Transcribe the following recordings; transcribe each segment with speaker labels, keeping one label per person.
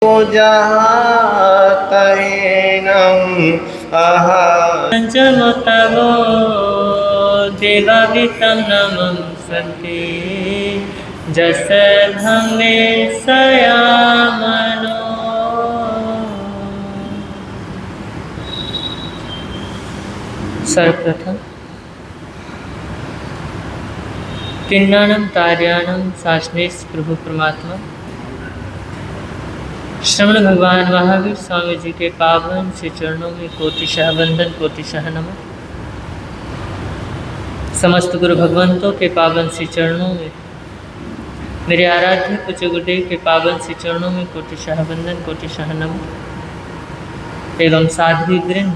Speaker 1: जातहीनम्
Speaker 2: पंचमतवो देवावितं नमस्ते जस धम्मे सयामनो। सर्वप्रथम किन्नाणं तार्याणं साशनेश प्रभु परमात्मा श्रवण भगवान महावीर स्वामी जी के पावन श्री चरणों में कोटिशः वंदन कोटिशः नमः। समस्त गुरु भगवंतों के पावन श्री चरणों में मेरे आराध्य पूज्य गुरुदेव के पावन श्री चरणों में कोटिशः वंदन कोटिशः नमः। एवं साध्वी वृंद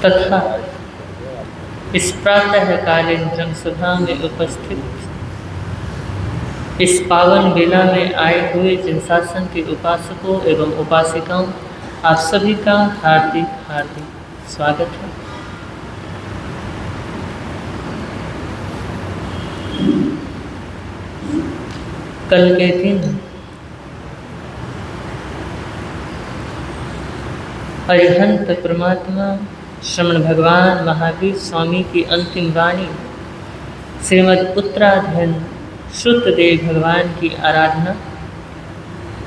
Speaker 2: तथा इस प्रातःकालीन ब्रह्म सभा में उपस्थित इस पावन बेला में आए हुए जिन शासन के उपासकों एवं उपासिकाओं, आप सभी का हार्दिक हार्दिक स्वागत है। कल के दिन अरिहंत परमात्मा श्रमण भगवान महावीर स्वामी की अंतिम वाणी श्रीमद् उत्तराधन श्रुतदेव भगवान की आराधना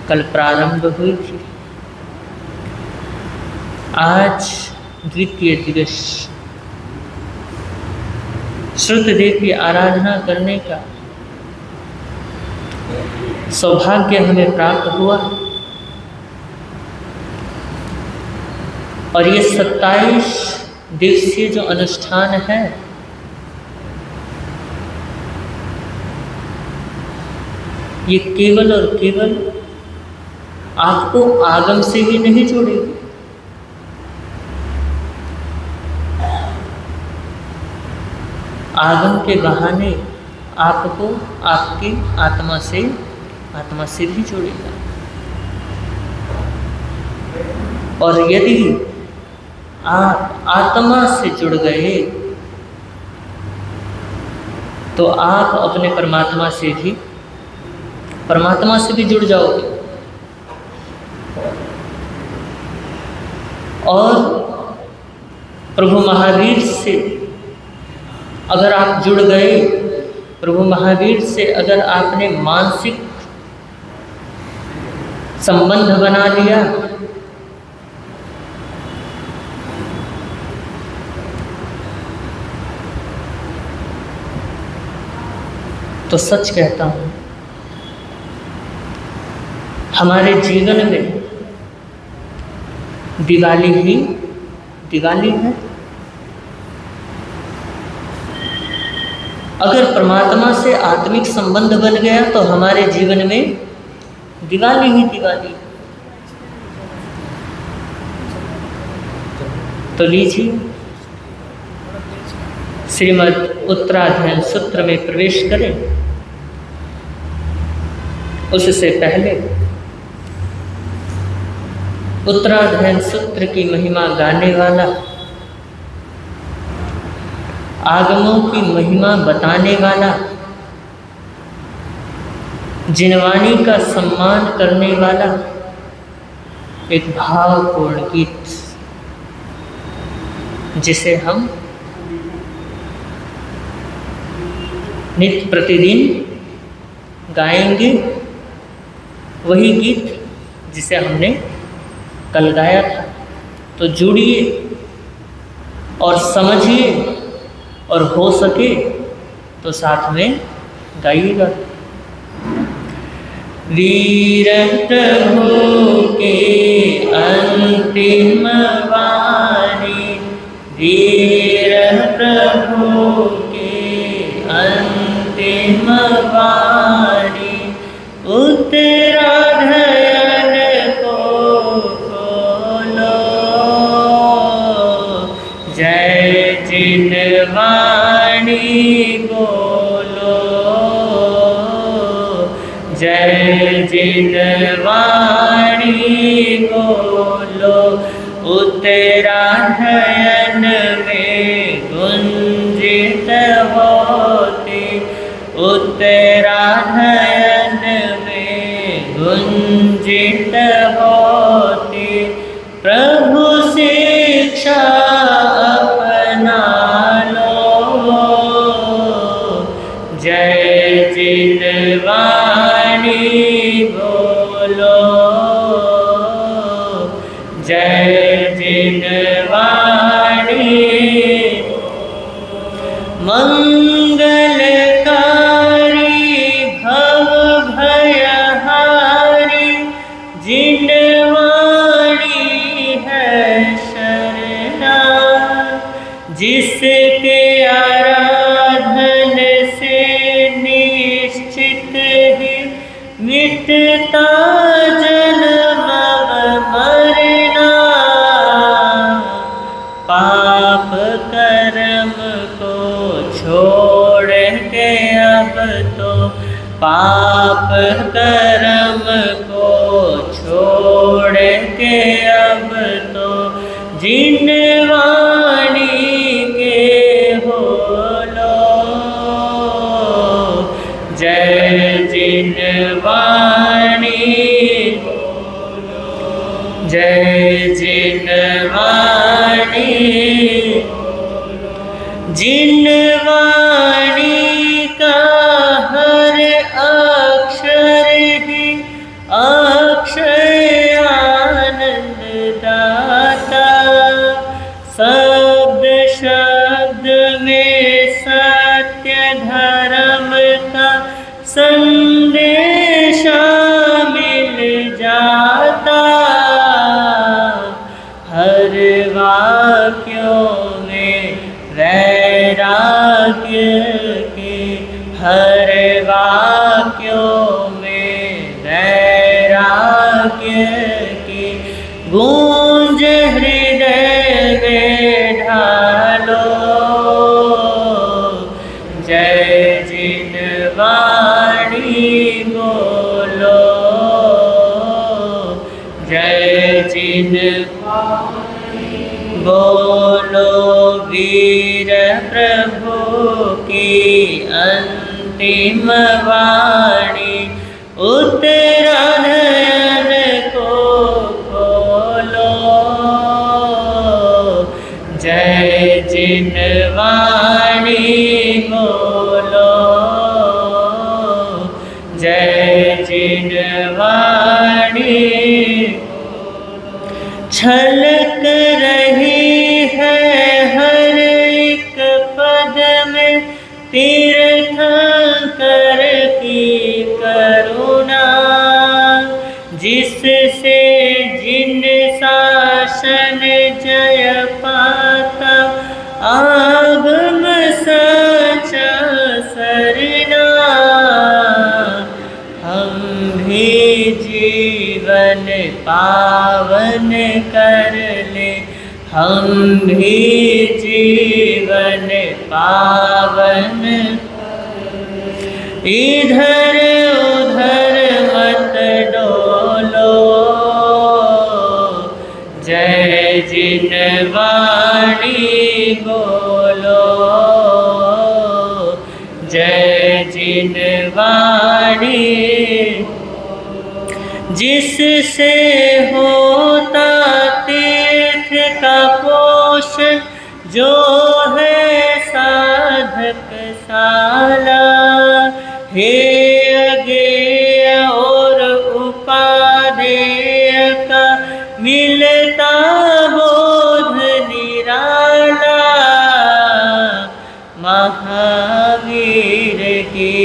Speaker 2: कल प्रारंभ हुई थी। आज द्वितीय दिवस श्रुतदेव की आराधना करने का सौभाग्य हमें प्राप्त हुआ और ये 27 दिवसीय जो अनुष्ठान है ये केवल और केवल आपको आगम से ही नहीं जोड़ेगी, आगम के बहाने आपको आपकी आत्मा से भी जोड़ेगा। और यदि आप आत्मा से जुड़ गए तो आप अपने परमात्मा से भी जुड़ जाओगे। और प्रभु महावीर से अगर आप जुड़ गए, प्रभु महावीर से अगर आपने मानसिक संबंध बना लिया तो सच कहता हूँ हमारे जीवन में दिवाली ही दिवाली है। अगर परमात्मा से आत्मिक संबंध बन गया तो हमारे जीवन में दिवाली ही दिवाली। तो लीजिए श्रीमद् उत्तराधन सूत्र में प्रवेश करें। उससे पहले उत्तराधन सूत्र की महिमा गाने वाला, आगमों की महिमा बताने वाला, जिनवाणी का सम्मान करने वाला एक भावपूर्ण गीत जिसे हम नित्य प्रतिदिन गाएंगे, वही गीत जिसे हमने कल गाया था। तो जुड़िए और समझिए और हो सके तो साथ में गाइएगा। वीर प्रभु के अंतिम वाणी, वीर प्रभु के अंतिम वाणी, उत्तराधन को खोलो, जय जिनवाणी बोलो, जय जिनवाणी बोलो। उत्तराधन में गुंजित होती, उत्तराधन में गुंजित होती, प्रभु शिक्षा अपना लो। जय जिनवाणी बोलो, जय जिनवाणी। मंगलकारी भव भयहारी, जिनवाणी है शरणा। जिसके आराधन से निश्चित ही मिटता जन्म मरना। पाप कर्म को छोड़ के अब तो, पाप कर्म को छोड़ के अब तो, जिनवाणी के हो लो। जय जिनवाणी, जय जिनवाणी। जिनवाणी का हर अक्षर ही अक्षय आनंद दाता। शब्द शब्द में सत्य धर्म का संदेशा मिल जाता। हर वाक्यों में वैराग्य के, हर वाक्यों में वैराग्य की गूंज हृदय में ढालो। जय जिनवाणी बोलो, जय जिनवाणी बोलो। वीर प्रभु की अंतिम वाणी, उत्तरायण को खोलो। जय जिनवाणी बोलो, जय जिनवाणी। छलक रही है हर एक पद में तीर्थंकर की करुणा। जिससे जिन शासन जय पाता, आगम सच सरना। हम भी जीवन पावन कर ले, हम भी जीवन पावन। इधर उधर मत डोलो। जय जिनवाणी बोलो, जय जिनवाणी। जिससे होता तीर्थ का पोषण, जो है साधक साला। हे अज्ञेय और उपादेय का मिलता बोध निराला। महावीर की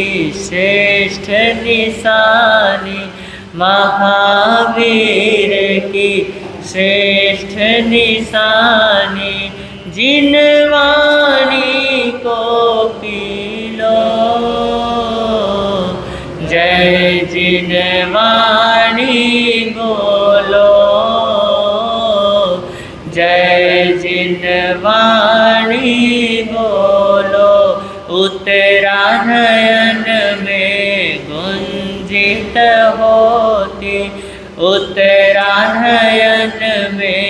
Speaker 2: श्रेष्ठ निशानी, महावीर की श्रेष्ठ निशानी। जिनवाणी को पी लो। जय जिनवाणी बोलो, जय जिनवाणी बोलो। उत्तरायण में गुंजित होती, उत्तरायण में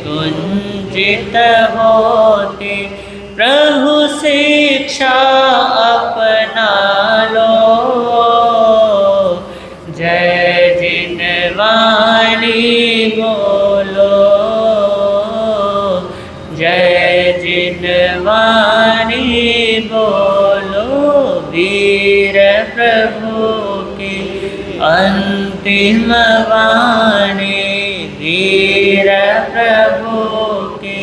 Speaker 2: गुंजित होती। प्रभु शिक्षा अपना लो। जय जय जिनवाणी बोलो, जय जिनवाणी बोलो, वीर प्रभु की अंतिम वाणी, वीर प्रभु की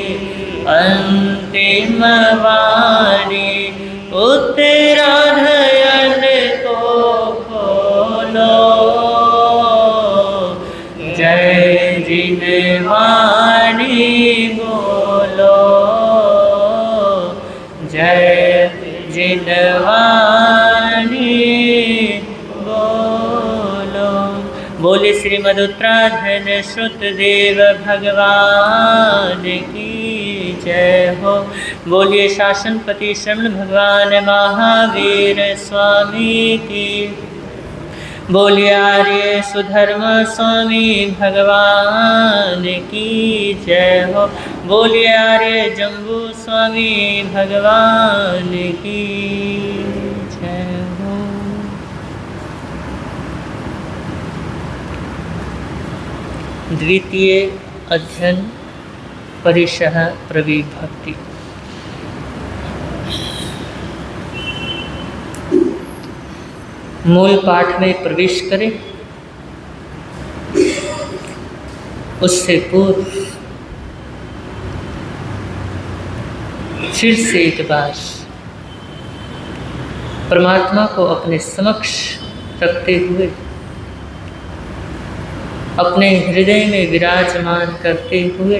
Speaker 2: अंतिम वाणी, उत्तरायण को खोलो, जय जिनवाणी बोलो, जय जिनवाणी बोलो। बोले श्रीमद उत्तराधन श्रुतदेव भगवान की जय हो। बोलिए शासनपति श्रवण भगवान महावीर स्वामी की, बोलिए आर्य सुधर्म स्वामी भगवान की जय हो। बोलिए आर्य जम्बू स्वामी भगवान की जय हो। द्वितीय अध्ययन परिशः प्रविभक्ति। मूल पाठ में प्रवेश करें उससे पूर्व फिर से एक बार परमात्मा को अपने समक्ष रखते हुए, अपने हृदय में विराजमान करते हुए,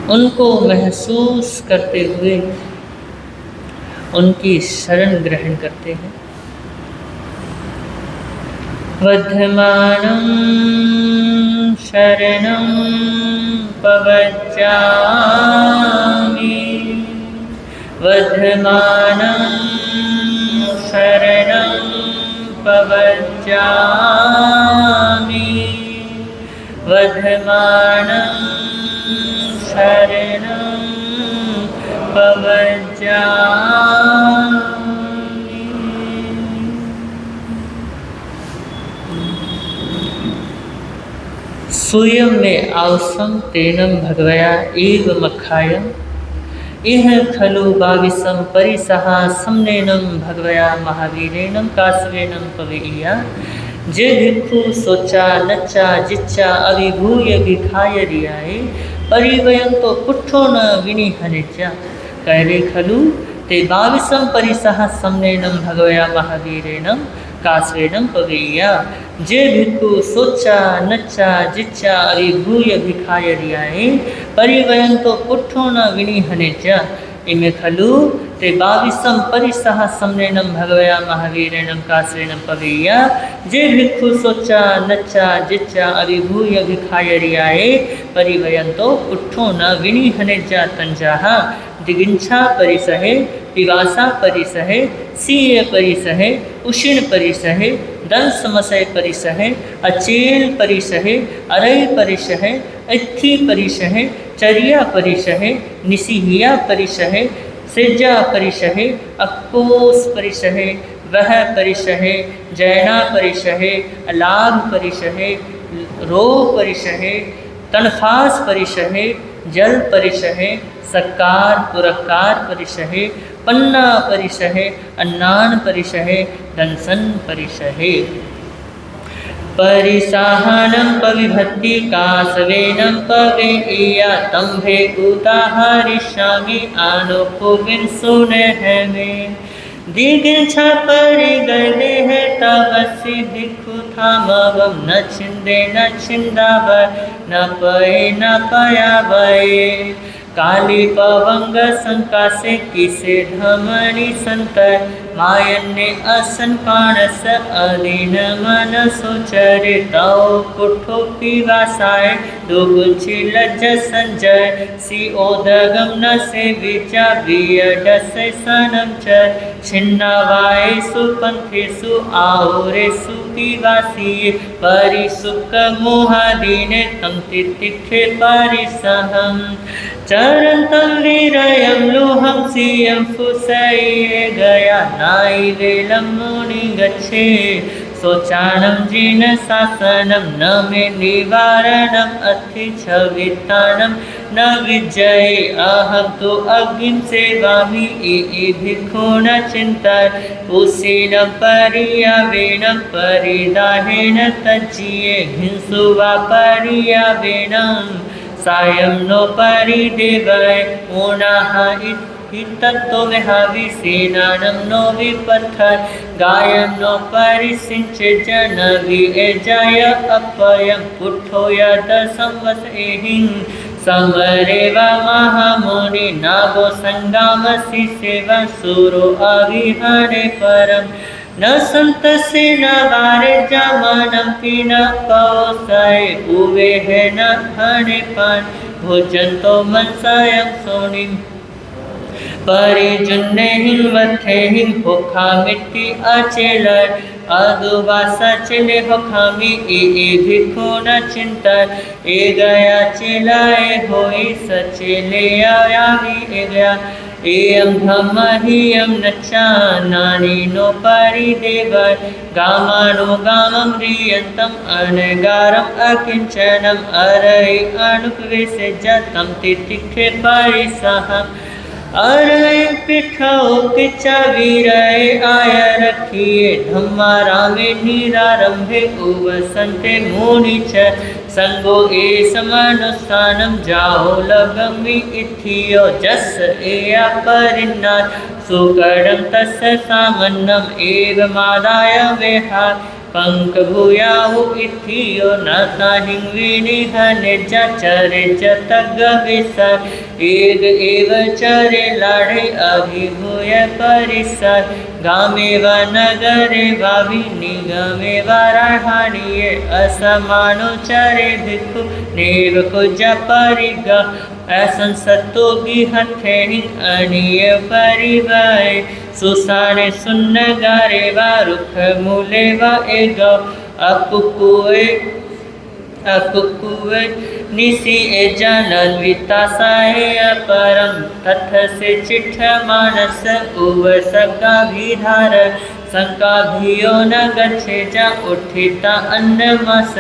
Speaker 2: उनको महसूस करते हुए उनकी शरण ग्रहण करते हैं। वर्धमानं शरणं प्रवज्जामि, वर्धमानं शरणं प्रवज्जामि, वर्धमानं शरणं प्रवज्जामि। सूयं मे आवसं तेनं भगवया एव मखायं, इह खलु भाविसं परिसः सम्नेनं भगवया महावीरेनं कासवेनं पवेया। जे भिक्षु सोचा नच्चा जिच्चा अभिभूय भिखाय रियाए, परिवयं तो पुट्ठो न विनिहनिच्या। कैले खलु ते भाविसं परिसः सम्नेनं भगवया महावीरेनं कासवेनं पवेया। जे भिक्षु सोचा नच्चा जिच्चा अभिभूय भिखाय रियाए, परिवयं तो पुट्ठो न विनिहनिच्या। इमे खलु ते भाविसं परिसः सम्नेनं भगवया महावीरेनं कासवेनं पवेया। जे भिक्षु सोचा नच्चा जिच्चा अभिभूय भिखाय रियाए, परिवयं तो पुट्ठो न विनिहनिच्या तंजाः। दिगिंछा परिसहे पिवासा परिसहे, सीय परिसहे, उषिण परिसहे, दंसमसय परिसहे, अचेल परिसहे, अरय परिसहे, इत्थि परिसहे, चर्या परिसहे, निसिहिया परिसहे, सेजा परिसहे, अक्कोस परिसहे, वह परिसहे, जैना परिसहे, अलाभ परिसहे, रो परिसहे, तनफास परिसहे, जल परिसहे, सकार पुरकार परिसहे, पन्ना परिसहे, अन्नान परिसहे, दंसन परिसहे। परिसाहनं पविभक्ति कासवेनं पवेया, तंभे उदाहरिष्यामि आलोको विंसुनः मे। दिगिंछा परि गले है तवसि भिक्षु थामवं, न छिंदे न छिंदाव, न पये न पयावये। काली पवंग संकासे किसे धमनी संतर, मायन्ने असन पाणस अधीन मन सोचरे। तव पुठो पिवासाय दुगुछि लज्ज संजय, सी ओदगम न से विचा वियडस सनम चर। छिन्नावाय सुपंथेषु आहुरेषु पिवासी, परिसुख मोहादीने तं तितिक्षे परिसहम्। चरन्तं वीरयं लोहं सियं फुसये गया, नाई वेलं मुनि गच्छे। शोचानं जीर्ण शासनं न मे निवारणम् अथि छवितानं न विजये अहं तो अग्निं सेवामि भिक्षु न चिन्ताय उसेन पर्यावेणं परिदाहेन तज्जिये हिंसु वा पर्यावेणं सायं नो परिदेवय पुनः तत्तो विहाविसेनानं नो विपथय गायं नो परिसिञ्चे जनविजय अपयं पुट्ठो यद संवसेहिं समरे वा महामुनि नागो संगामसि सेवा सुरो अविहने परं न संतसे न वारे जमनं पिन कौसय उवे है न हने पान भोजन्तो मनसायं सोनिं परिजुन्ने हिं वथे हिं होखा मिट्टी अचेलय अदुवासा चले होखामी भिक्षु न चिंतन गया चेलाए होई सचेले आयावी गया एयं धम्म हियं नच्चा नानी नो परिदेवय गामानो गामं रियन्तम् अनगारम् अकिञ्चनम् अरय अनुपवेशे जतं तितिक्षे परिसहम् अरय पिठाओ किचा वीरय आय रखिए धम्मा रामे निरारंभे उवसन्ते मुनि च संगो समनुष्ठानं जाहो लगमि इथियो जस एया परिन्नाथ सुकरं तस्य सामन्नम् एवमादाय वेहा पंक भूयाहु इथियो नाथा हिंविनिह निजा चरे जतग विसर एव चरे लाड़े अभिभूय परिसर गामे व नगरे वावि निगमे व राहाणिये असमानो चरे भिक्षु नेव कुज परिग असंसतो गिहथेहि अनिय परिवय सुसाने सुन्न गारे वा रुख मूले वा एग अकुकुए निसी जानन वितासाए अपरम तथ से चिठ मानस उव सका विधार शंका भियो न गच्छे जा उठिता अन्न मस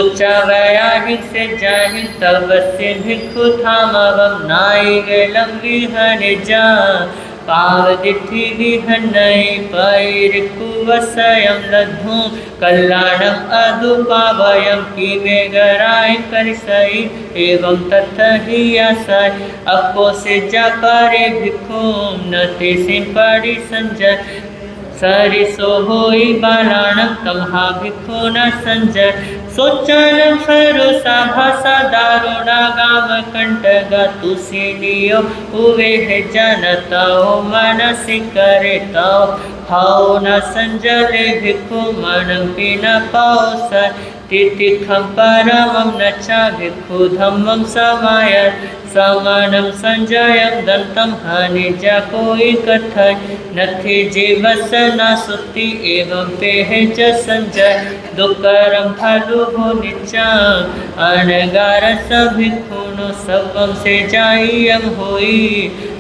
Speaker 2: उच्चा वयाहि से जाहि तब से भिक्षु थामवम नाई गेलम विहने जा पावदिति विहनय पैरिकुवसयं लद्धुं कल्याणम् अदुपावयं किमे गराय करिसै एवं तथ हि असय अपो से जा करे भिक्षु न तेसिं परि संजय सरिसो होई बालाणं तमहा भिक्षु न संजय सोचानं सरोसा भाषा दारुणा गाम कंटगा तुसिलियो उवे है जनताओ मनसि करे ताओ हाओ न संजले भिक्षु मनं पिन पाओसर तितिखं परमं नचा भिक्षु धम्मं समाय समानं संजयं दन्तं हनिज कोई कथय नथि जीवस न सुति एवं पेह च संजय दुःकरं खलु भो निचा अनगारस भिक्षुनो सर्वं से जायं होई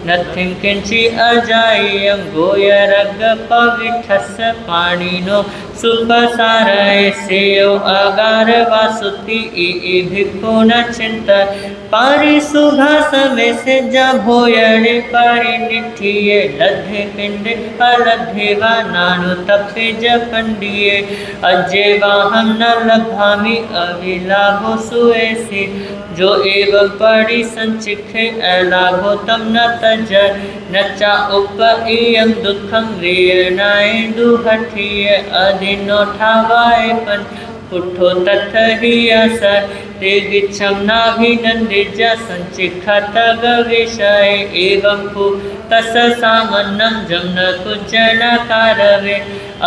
Speaker 2: नथिं किंचि अजायं गोयरग पविठस पाणिनो सुपसारय सेयो अगार वासुति भिक्षु न चिंत पारि सुभास में से जा भोयणे पारि निठिये लद्धे पिंड अलद्धे वा नानु तपे ज पंडिये अजे वाहम न लभामि अविलाभो सुएसी जो एवं परि संचिखे अलाभो तम न तजर नचा उप इयं दुखं वेयनाय दुहठिये अधिनो ठावाय पन पुट्ठो तथ हि असर ते गिच्छं नाभिनन्दिज संचिखत गविषय एवं पु तस सामन्नं जम्न कुजन कारवे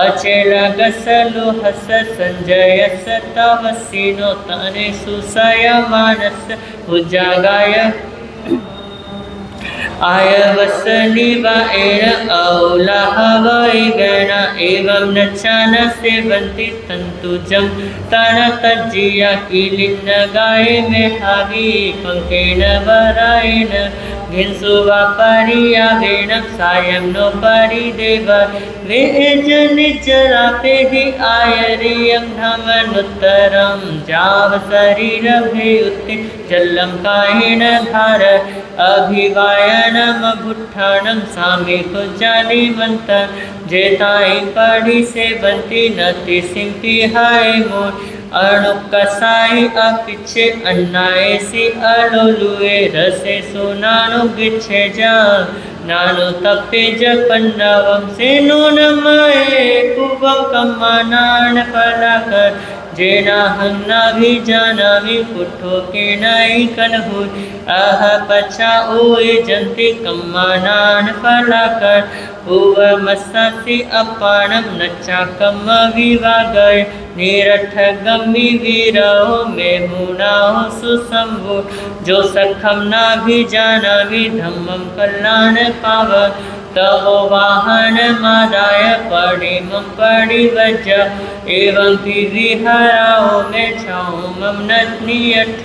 Speaker 2: अचेल गसलु हस संजयस तवसिनो तने सुसय मानस उजागाय आयवसनि वा एन औलाहवै गण एवं नच्छन सेवन्ति तन्तुजं तन तज्जिया किलिन्न गाये में हावी पंकेन वरायन घिंसुवा परियावेणं सायं नो परिदेव वेजनिजरापे हि आयरियं नमनुत्तरं जाव शरीरभेयुत्ते जलं कायेन धार अभिवायनमभुट्ठानं सामे कुजानिमन्त जेताई पढ़ी से बनती नति सिंपी हाय मोर अणुकसाई अपिछे अन्नाए सी अलोलुए रसे सोनानु गिच्छे जा नानु तप्पे जपन्नवम से नूनमये कुवम कम्मानान फलाकर जेना हन्ना भी जानामि पुट्ठो के नाई कन्हुई अह पछा ओए जंती कम्मानान फलाकर उव मस्सासी अपाणम नच्चा कम्म विवागय निरठ गम्मी वीरहो में मुनाहो सुसंभु जो सखम ना भी जानामि धम्मम कल्याण पाव तवो वाहन मादाय पड़िमं पड़िवज एवं विहराओ में छाऊं मम नथनियठ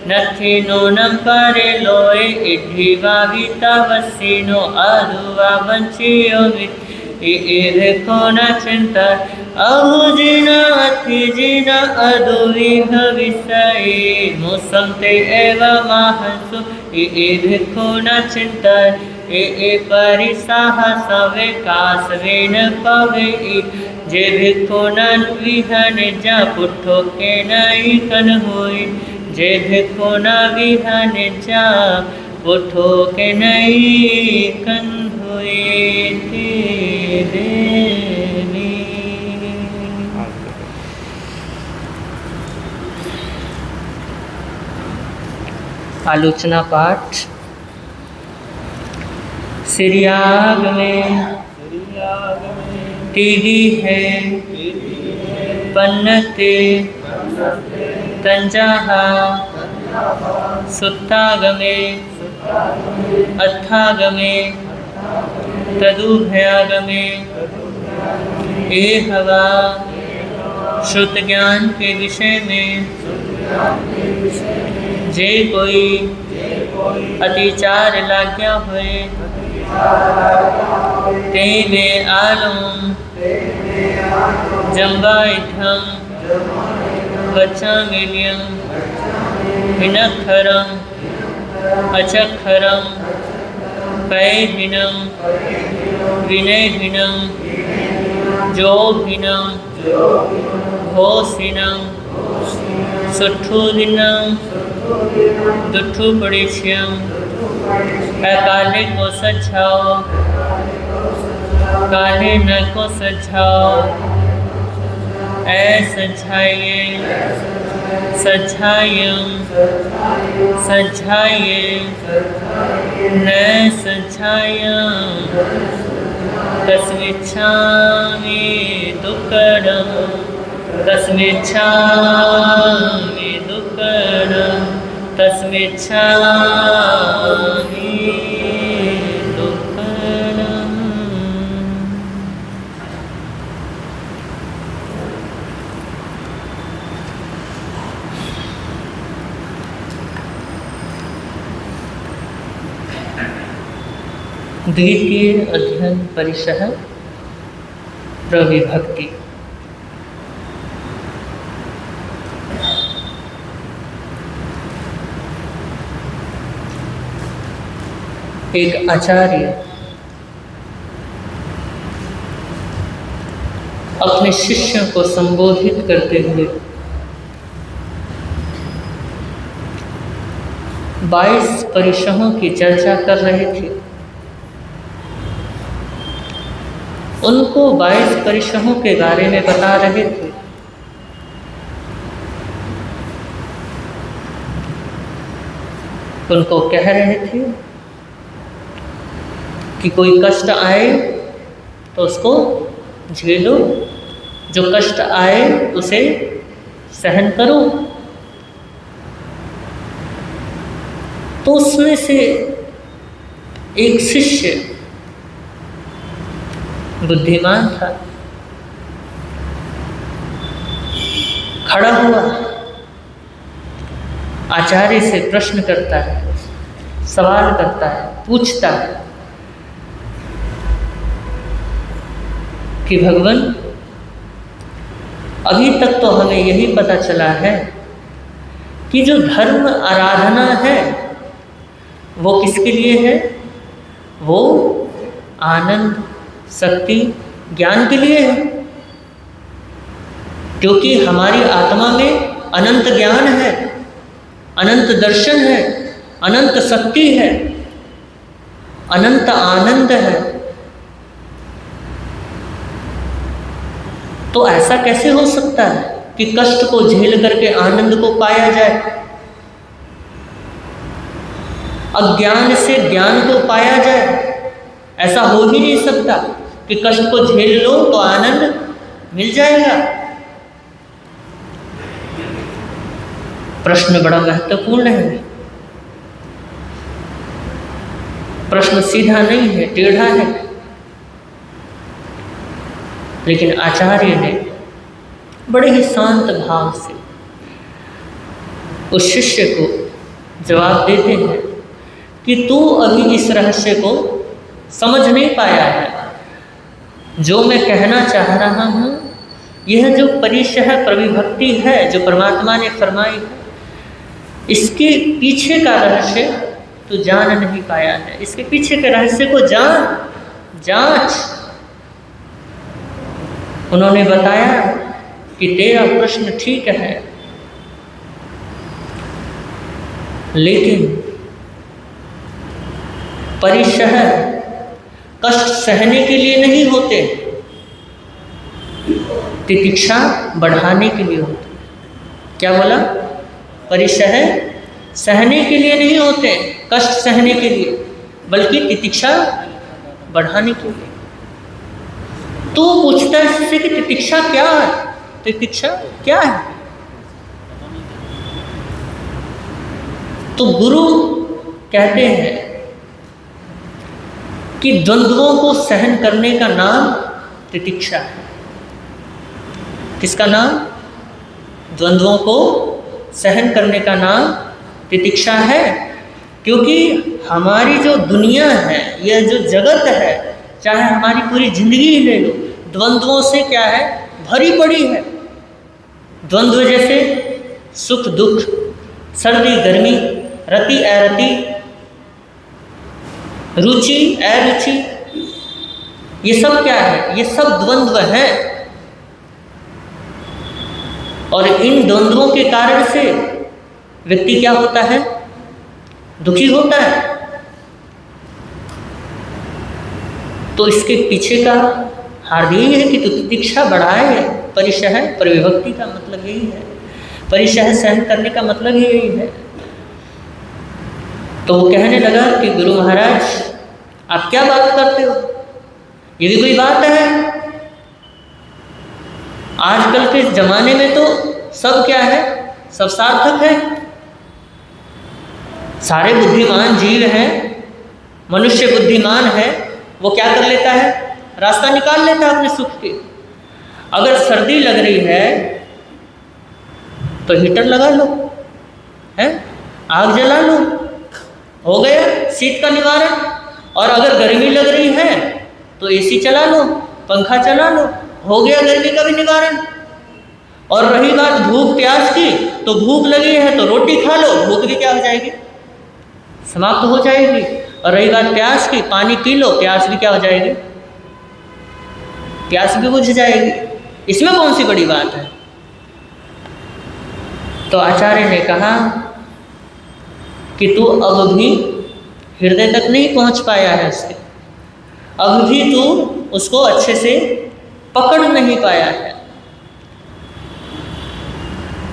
Speaker 2: नथि नूनम परे लोए इद्धि वाविता वसीनो अरुवा वंचियो मित देखो न चिंता अहो जिना अति जिना अदुवि भविष्य मौसम ते एवं महसु देखो न चिंता परिसाहस विकास वेन पवे जे भिक्खो न विहन जा पुट्ठो के नई कन होई जे भिक्खो न विहन जा पुट्ठो के नई कन होई आलोचना पाठ सिरियाग में टीवी है पन्नते तंजाहा सुत्तागमे अर्थागमे तदुभयागमे ए हवा श्रुत ज्ञान के विषय में जे कोई अतिचार लाग्या हुए ते में आलूं जम्बाइठं वच्चामिलियं हिनखरं अचखरं पैहिनं विनयहिनं जोभिनं भोसिनं सुठुदिनं दुठु पड़िछ्यं अकाले को सजाओ काले न को सजाओ ऐ सजाइए सजायं सजाइए न सजायं तस्मिच्छामि दुक्कडं तस्मिच्छामि दुक्कडं तस्मिच्छामि दुक्कडम्। द्वितीय अध्ययन परिसह प्रविभक्ति। एक आचार्य अपने शिष्यों को संबोधित करते हुए 22 परिसहों की चर्चा कर रहे थे। उनको 22 परिसहों के बारे में बता रहे थे। उनको कह रहे थे कि कोई कष्ट आए तो उसको झेलो, जो कष्ट आए उसे सहन करो। तो उसमें से एक शिष्य बुद्धिमान था, खड़ा हुआ आचार्य से प्रश्न करता है, सवाल करता है, पूछता है कि भगवान, अभी तक तो हमें यही पता चला है कि जो धर्म आराधना है वो किसके लिए है? वो आनंद, शक्ति, ज्ञान के लिए है, क्योंकि हमारी आत्मा में अनंत ज्ञान है, अनंत दर्शन है, अनंत शक्ति है, अनंत आनंद है। तो ऐसा कैसे हो सकता है कि कष्ट को झेल करके आनंद को पाया जाए, अज्ञान से ज्ञान को पाया जाए? ऐसा हो ही नहीं सकता कि कष्ट को झेल लो तो आनंद मिल जाएगा। प्रश्न बड़ा महत्वपूर्ण है। प्रश्न सीधा नहीं है, टेढ़ा है, लेकिन आचार्य ने बड़े ही शांत भाव से उस शिष्य को जवाब देते हैं कि तू अभी इस रहस्य को समझ नहीं पाया है। जो मैं कहना चाह रहा हूँ, यह जो परिशह प्रविभक्ति है जो परमात्मा ने फरमाई है, इसके पीछे का रहस्य तू जान नहीं पाया है। इसके पीछे के रहस्य को जांच। उन्होंने बताया कि तेरा प्रश्न ठीक है, लेकिन परिशह कष्ट सहने के लिए नहीं होते, तितिक्षा बढ़ाने के लिए होते। क्या बोला? परिशह सहने के लिए नहीं होते, कष्ट सहने के लिए, बल्कि तितिक्षा बढ़ाने के लिए। तो पूछता है इससे कि तितिक्षा क्या है? तितिक्षा क्या है? तो गुरु कहते हैं कि द्वंद्वों को सहन करने का नाम तितिक्षा है। किसका नाम? द्वंद्वों को सहन करने का नाम तितिक्षा है। क्योंकि हमारी जो दुनिया है, यह जो जगत है, चाहे हमारी पूरी जिंदगी ही ले लो, द्वंद्वों से क्या है? भरी पड़ी है। द्वंद्व जैसे सुख दुख, सर्दी गर्मी, रति अरति, रुचि अरुचि, ये सब क्या है? ये सब द्वंद्व हैं। और इन द्वंद्वों के कारण से व्यक्ति क्या होता है? दुखी होता है। तो इसके पीछे का हार्द यही है कि तू तितिक्षा बढ़ाए। परिशह परिविभक्ति का मतलब यही है, परिशह सहन करने का मतलब ही यही है। तो वो कहने लगा कि गुरु महाराज, आप क्या बात करते हो? ये भी कोई बात है? आजकल के ज़माने में तो सब क्या है? सब सार्थक है। सारे बुद्धिमान जीव हैं, मनुष्य बुद्धिमान है, वो क्या कर लेता है? रास्ता निकाल लेता है अपने सुख के। अगर सर्दी लग रही है तो हीटर लगा लो, है, आग जला लो, हो गया शीत का निवारण। और अगर गर्मी लग रही है तो एसी चला लो, पंखा चला लो, हो गया गर्मी का भी निवारण। और रही बात भूख प्यास की, तो भूख लगी है तो रोटी खा लो, भूख भी क्या हो जाएगी? समाप्त हो जाएगी। और रही बात प्यास की, पानी पी लो, प्यास भी क्या हो जाएगी? प्यास भी बुझ जाएगी। इसमें कौन सी बड़ी बात है? तो आचार्य ने कहा कि तू अब भी हृदय तक नहीं पहुंच पाया है उसके, अब भी तू उसको अच्छे से पकड़ नहीं पाया है।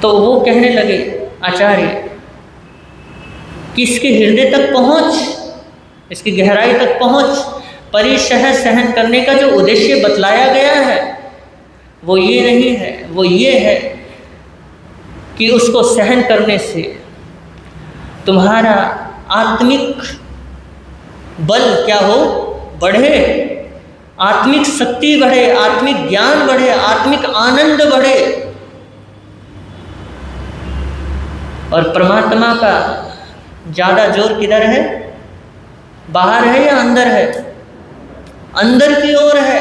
Speaker 2: तो वो कहने लगे आचार्य कि इसके हृदय तक पहुंच, इसकी गहराई तक पहुंच। परिशह सहन करने का जो उद्देश्य बतलाया गया है वो ये नहीं है, वो ये है कि उसको सहन करने से तुम्हारा आत्मिक बल क्या हो? बढ़े, आत्मिक शक्ति बढ़े, आत्मिक ज्ञान बढ़े, आत्मिक आनंद बढ़े। और परमात्मा का ज़्यादा जोर किधर है? बाहर है या अंदर है? अंदर की ओर है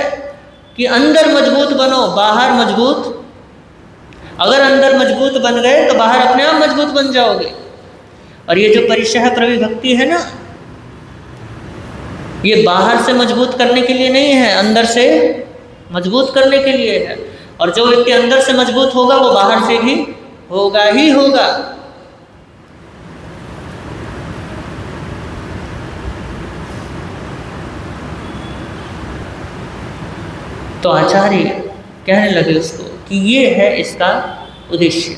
Speaker 2: कि अंदर मजबूत बनो, बाहर मजबूत। अगर अंदर मजबूत बन गए तो बाहर अपने आप मजबूत बन जाओगे। और ये जो परिशः प्रविभक्ति है ना, ये बाहर से मजबूत करने के लिए नहीं है, अंदर से मजबूत करने के लिए है। और जो व्यक्ति अंदर से मजबूत होगा वो बाहर से भी होगा ही होगा। तो आचार्य कहने लगे उसको कि ये है इसका उद्देश्य,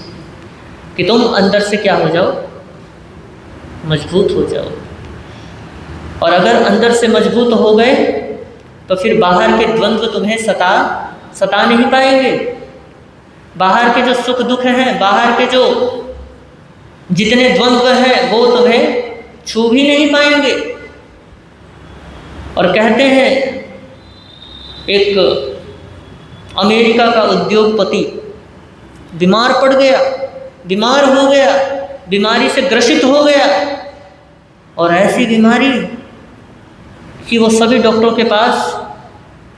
Speaker 2: कि तुम अंदर से क्या हो जाओ, मजबूत हो जाओ। और अगर अंदर से मजबूत हो गए तो फिर बाहर के द्वंद्व तुम्हें सता नहीं पाएंगे। बाहर के जो सुख दुख हैं, बाहर के जो जितने द्वंद्व हैं वो तुम्हें छू भी नहीं पाएंगे। और कहते हैं एक अमेरिका का उद्योगपति बीमार पड़ गया, बीमार हो गया, बीमारी से ग्रसित हो गया, और ऐसी बीमारी कि वो सभी डॉक्टरों के पास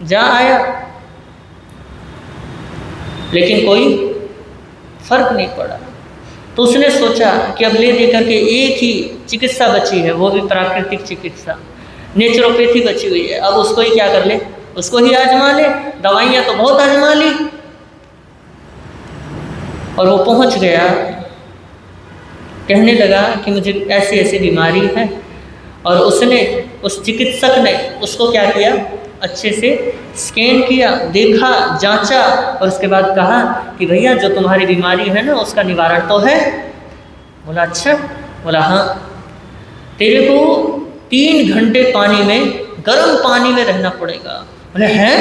Speaker 2: जा आया, लेकिन कोई फर्क नहीं पड़ा। तो उसने सोचा कि अब ले दे करके एक ही चिकित्सा बची है, वो भी प्राकृतिक चिकित्सा, नेचुरोपैथी बची हुई है, अब उसको ही क्या कर ले, उसको ही आजमा ले। दवाइयाँ तो बहुत आजमा ली, और वो पहुंच गया, कहने लगा कि मुझे ऐसी ऐसी बीमारी है। और उसने, उस चिकित्सक ने उसको क्या किया, अच्छे से स्कैन किया, देखा, जांचा, और उसके बाद कहा कि भैया जो तुम्हारी बीमारी है ना उसका निवारण तो है। बोला अच्छा? बोला हाँ, तेरे को 3 घंटे पानी में, गर्म पानी में रहना पड़ेगा। बोले हैं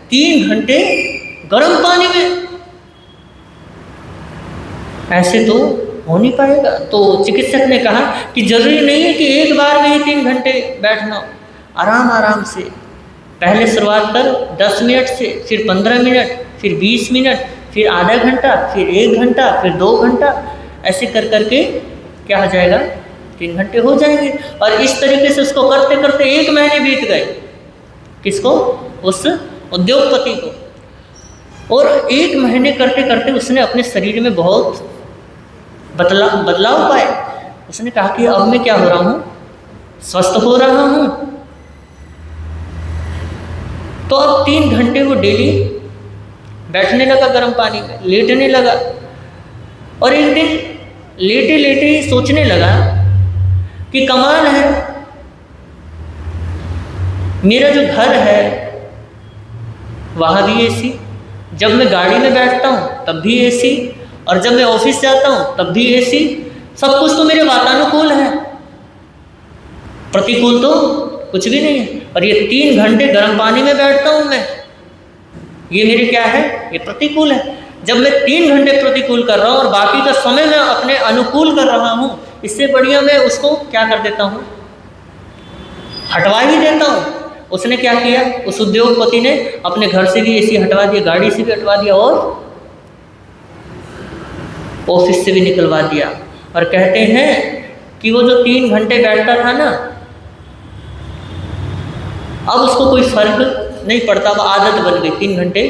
Speaker 2: 3 घंटे गर्म पानी में? ऐसे तो हो नहीं पाएगा। तो चिकित्सक ने कहा कि जरूरी नहीं है कि एक बार में ही 3 घंटे बैठना, आराम आराम से पहले शुरुआत कर 10 मिनट से, फिर 15 मिनट, फिर 20 मिनट, फिर आधा घंटा, फिर 1 घंटा, फिर 2 घंटा, ऐसे कर करके क्या हो जाएगा, 3 घंटे हो जाएंगे। और इस तरीके से उसको करते करते 1 महीने बीत गए। किसको? उस उद्योगपति को। और 1 महीने करते करते उसने अपने शरीर में बहुत बदलाव पाए। उसने कहा कि अब मैं क्या हो रहा हूँ, स्वस्थ हो रहा हूँ। तो अब 3 घंटे वो डेली बैठने लगा गर्म पानी में, लेटने लगा। और एक दिन लेटे लेटे ही सोचने लगा कि कमाल है, मेरा जो घर है वहाँ भी एसी, जब मैं गाड़ी में बैठता हूँ तब भी एसी, और जब मैं ऑफिस जाता हूँ तब भी एसी। सब कुछ तो मेरे वातानुकूल है, प्रतिकूल तो कुछ भी नहीं है। और ये 3 घंटे गर्म पानी में बैठता हूँ मैं, ये मेरे क्या है, ये प्रतिकूल है। जब मैं 3 घंटे प्रतिकूल कर रहा हूँ और बाकी का समय मैं अपने अनुकूल कर रहा हूँ, इससे बढ़िया मैं उसको क्या कर देता हूँ, हटवा ही देता हूँ। उसने क्या किया, उस उद्योगपति ने अपने घर से भी एसी हटवा दिया, गाड़ी से भी हटवा दिया, और ऑफिस से भी निकलवा दिया। और कहते हैं कि वो जो 3 घंटे बैठता था ना, अब उसको कोई फर्क नहीं पड़ता, वो आदत बन गई 3 घंटे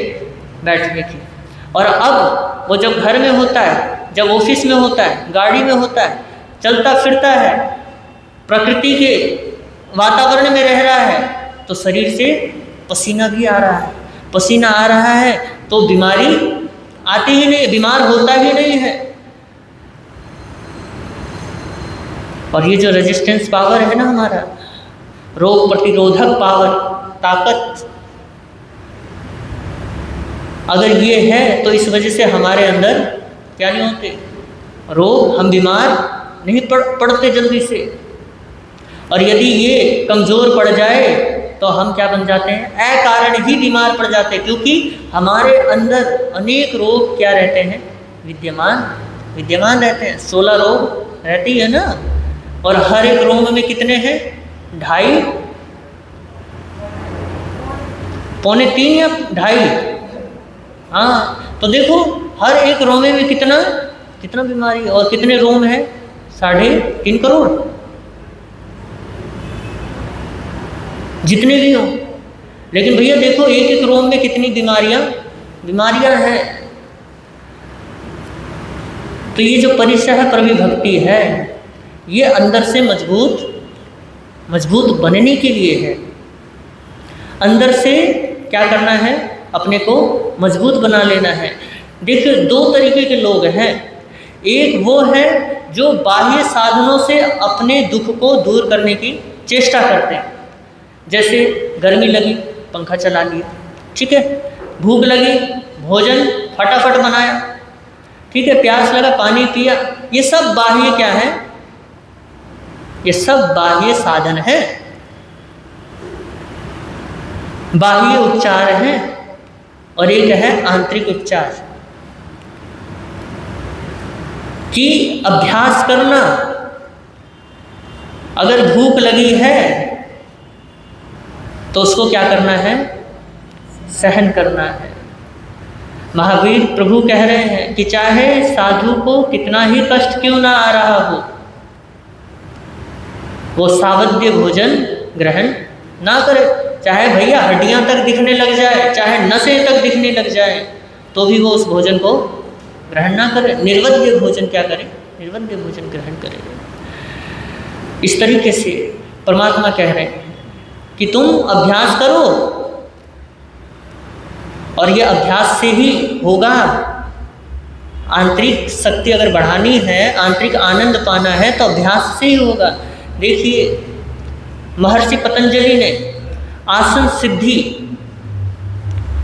Speaker 2: बैठने की। और अब वो जब घर में होता है, जब ऑफिस में होता है, गाड़ी में होता है, चलता फिरता है, प्रकृति के वातावरण में रह रहा है, तो शरीर से पसीना भी आ रहा है। पसीना आ रहा है तो बीमारी आती ही नहीं, बीमार होता ही नहीं है। और ये जो रेजिस्टेंस पावर है ना हमारा, रोग प्रतिरोधक पावर, ताकत, अगर ये है तो इस वजह से हमारे अंदर क्या नहीं होते रोग, हम बीमार नहीं पड़ते जल्दी से। और यदि ये कमज़ोर पड़ जाए तो हम क्या बन जाते हैं, अकारण ही बीमार पड़ जाते हैं, क्योंकि हमारे अंदर अनेक रोग क्या रहते हैं, विद्यमान रहते हैं। 16 रोग रहती है ना, और हर एक रोग में कितने हैं, 2.5, 2.25 या 2.5। हाँ, तो देखो हर एक रोमे में कितना बीमारी है, और कितने रोम है, 3.5 करोड़। जितने भी हों। लेकिन भैया देखो एक एक रोम में कितनी बीमारियां हैं। तो ये जो परिसह प्रविभक्ति है ये अंदर से मजबूत बनने के लिए है। अंदर से क्या करना है, अपने को मजबूत बना लेना है। देखिए दो तरीके के लोग हैं। एक वो है जो बाह्य साधनों से अपने दुख को दूर करने की चेष्टा करते हैं। जैसे गर्मी लगी पंखा चला लिया, ठीक है, भूख लगी भोजन फटाफट बनाया, ठीक है, प्यास लगा पानी पिया। ये सब बाह्य क्या है, ये सब बाह्य साधन है, बाह्य उपचार है। और एक है आंतरिक उपचार कि अभ्यास करना। अगर भूख लगी है तो उसको क्या करना है, सहन करना है। महावीर प्रभु कह रहे हैं कि चाहे साधु को कितना ही कष्ट क्यों ना आ रहा हो, वो सावध्य भोजन ग्रहण ना करे। चाहे भैया हड्डियां तक दिखने लग जाए, चाहे नसें तक दिखने लग जाए, तो भी वो उस भोजन को ग्रहण ना करे। निर्वध्य भोजन क्या करे, निर्वध्य भोजन ग्रहण करे। इस तरीके से परमात्मा कह रहे हैं कि तुम अभ्यास करो, और ये अभ्यास से ही होगा। आंतरिक शक्ति अगर बढ़ानी है, आंतरिक आनंद पाना है तो अभ्यास से ही होगा। देखिए महर्षि पतंजलि ने आसन सिद्धि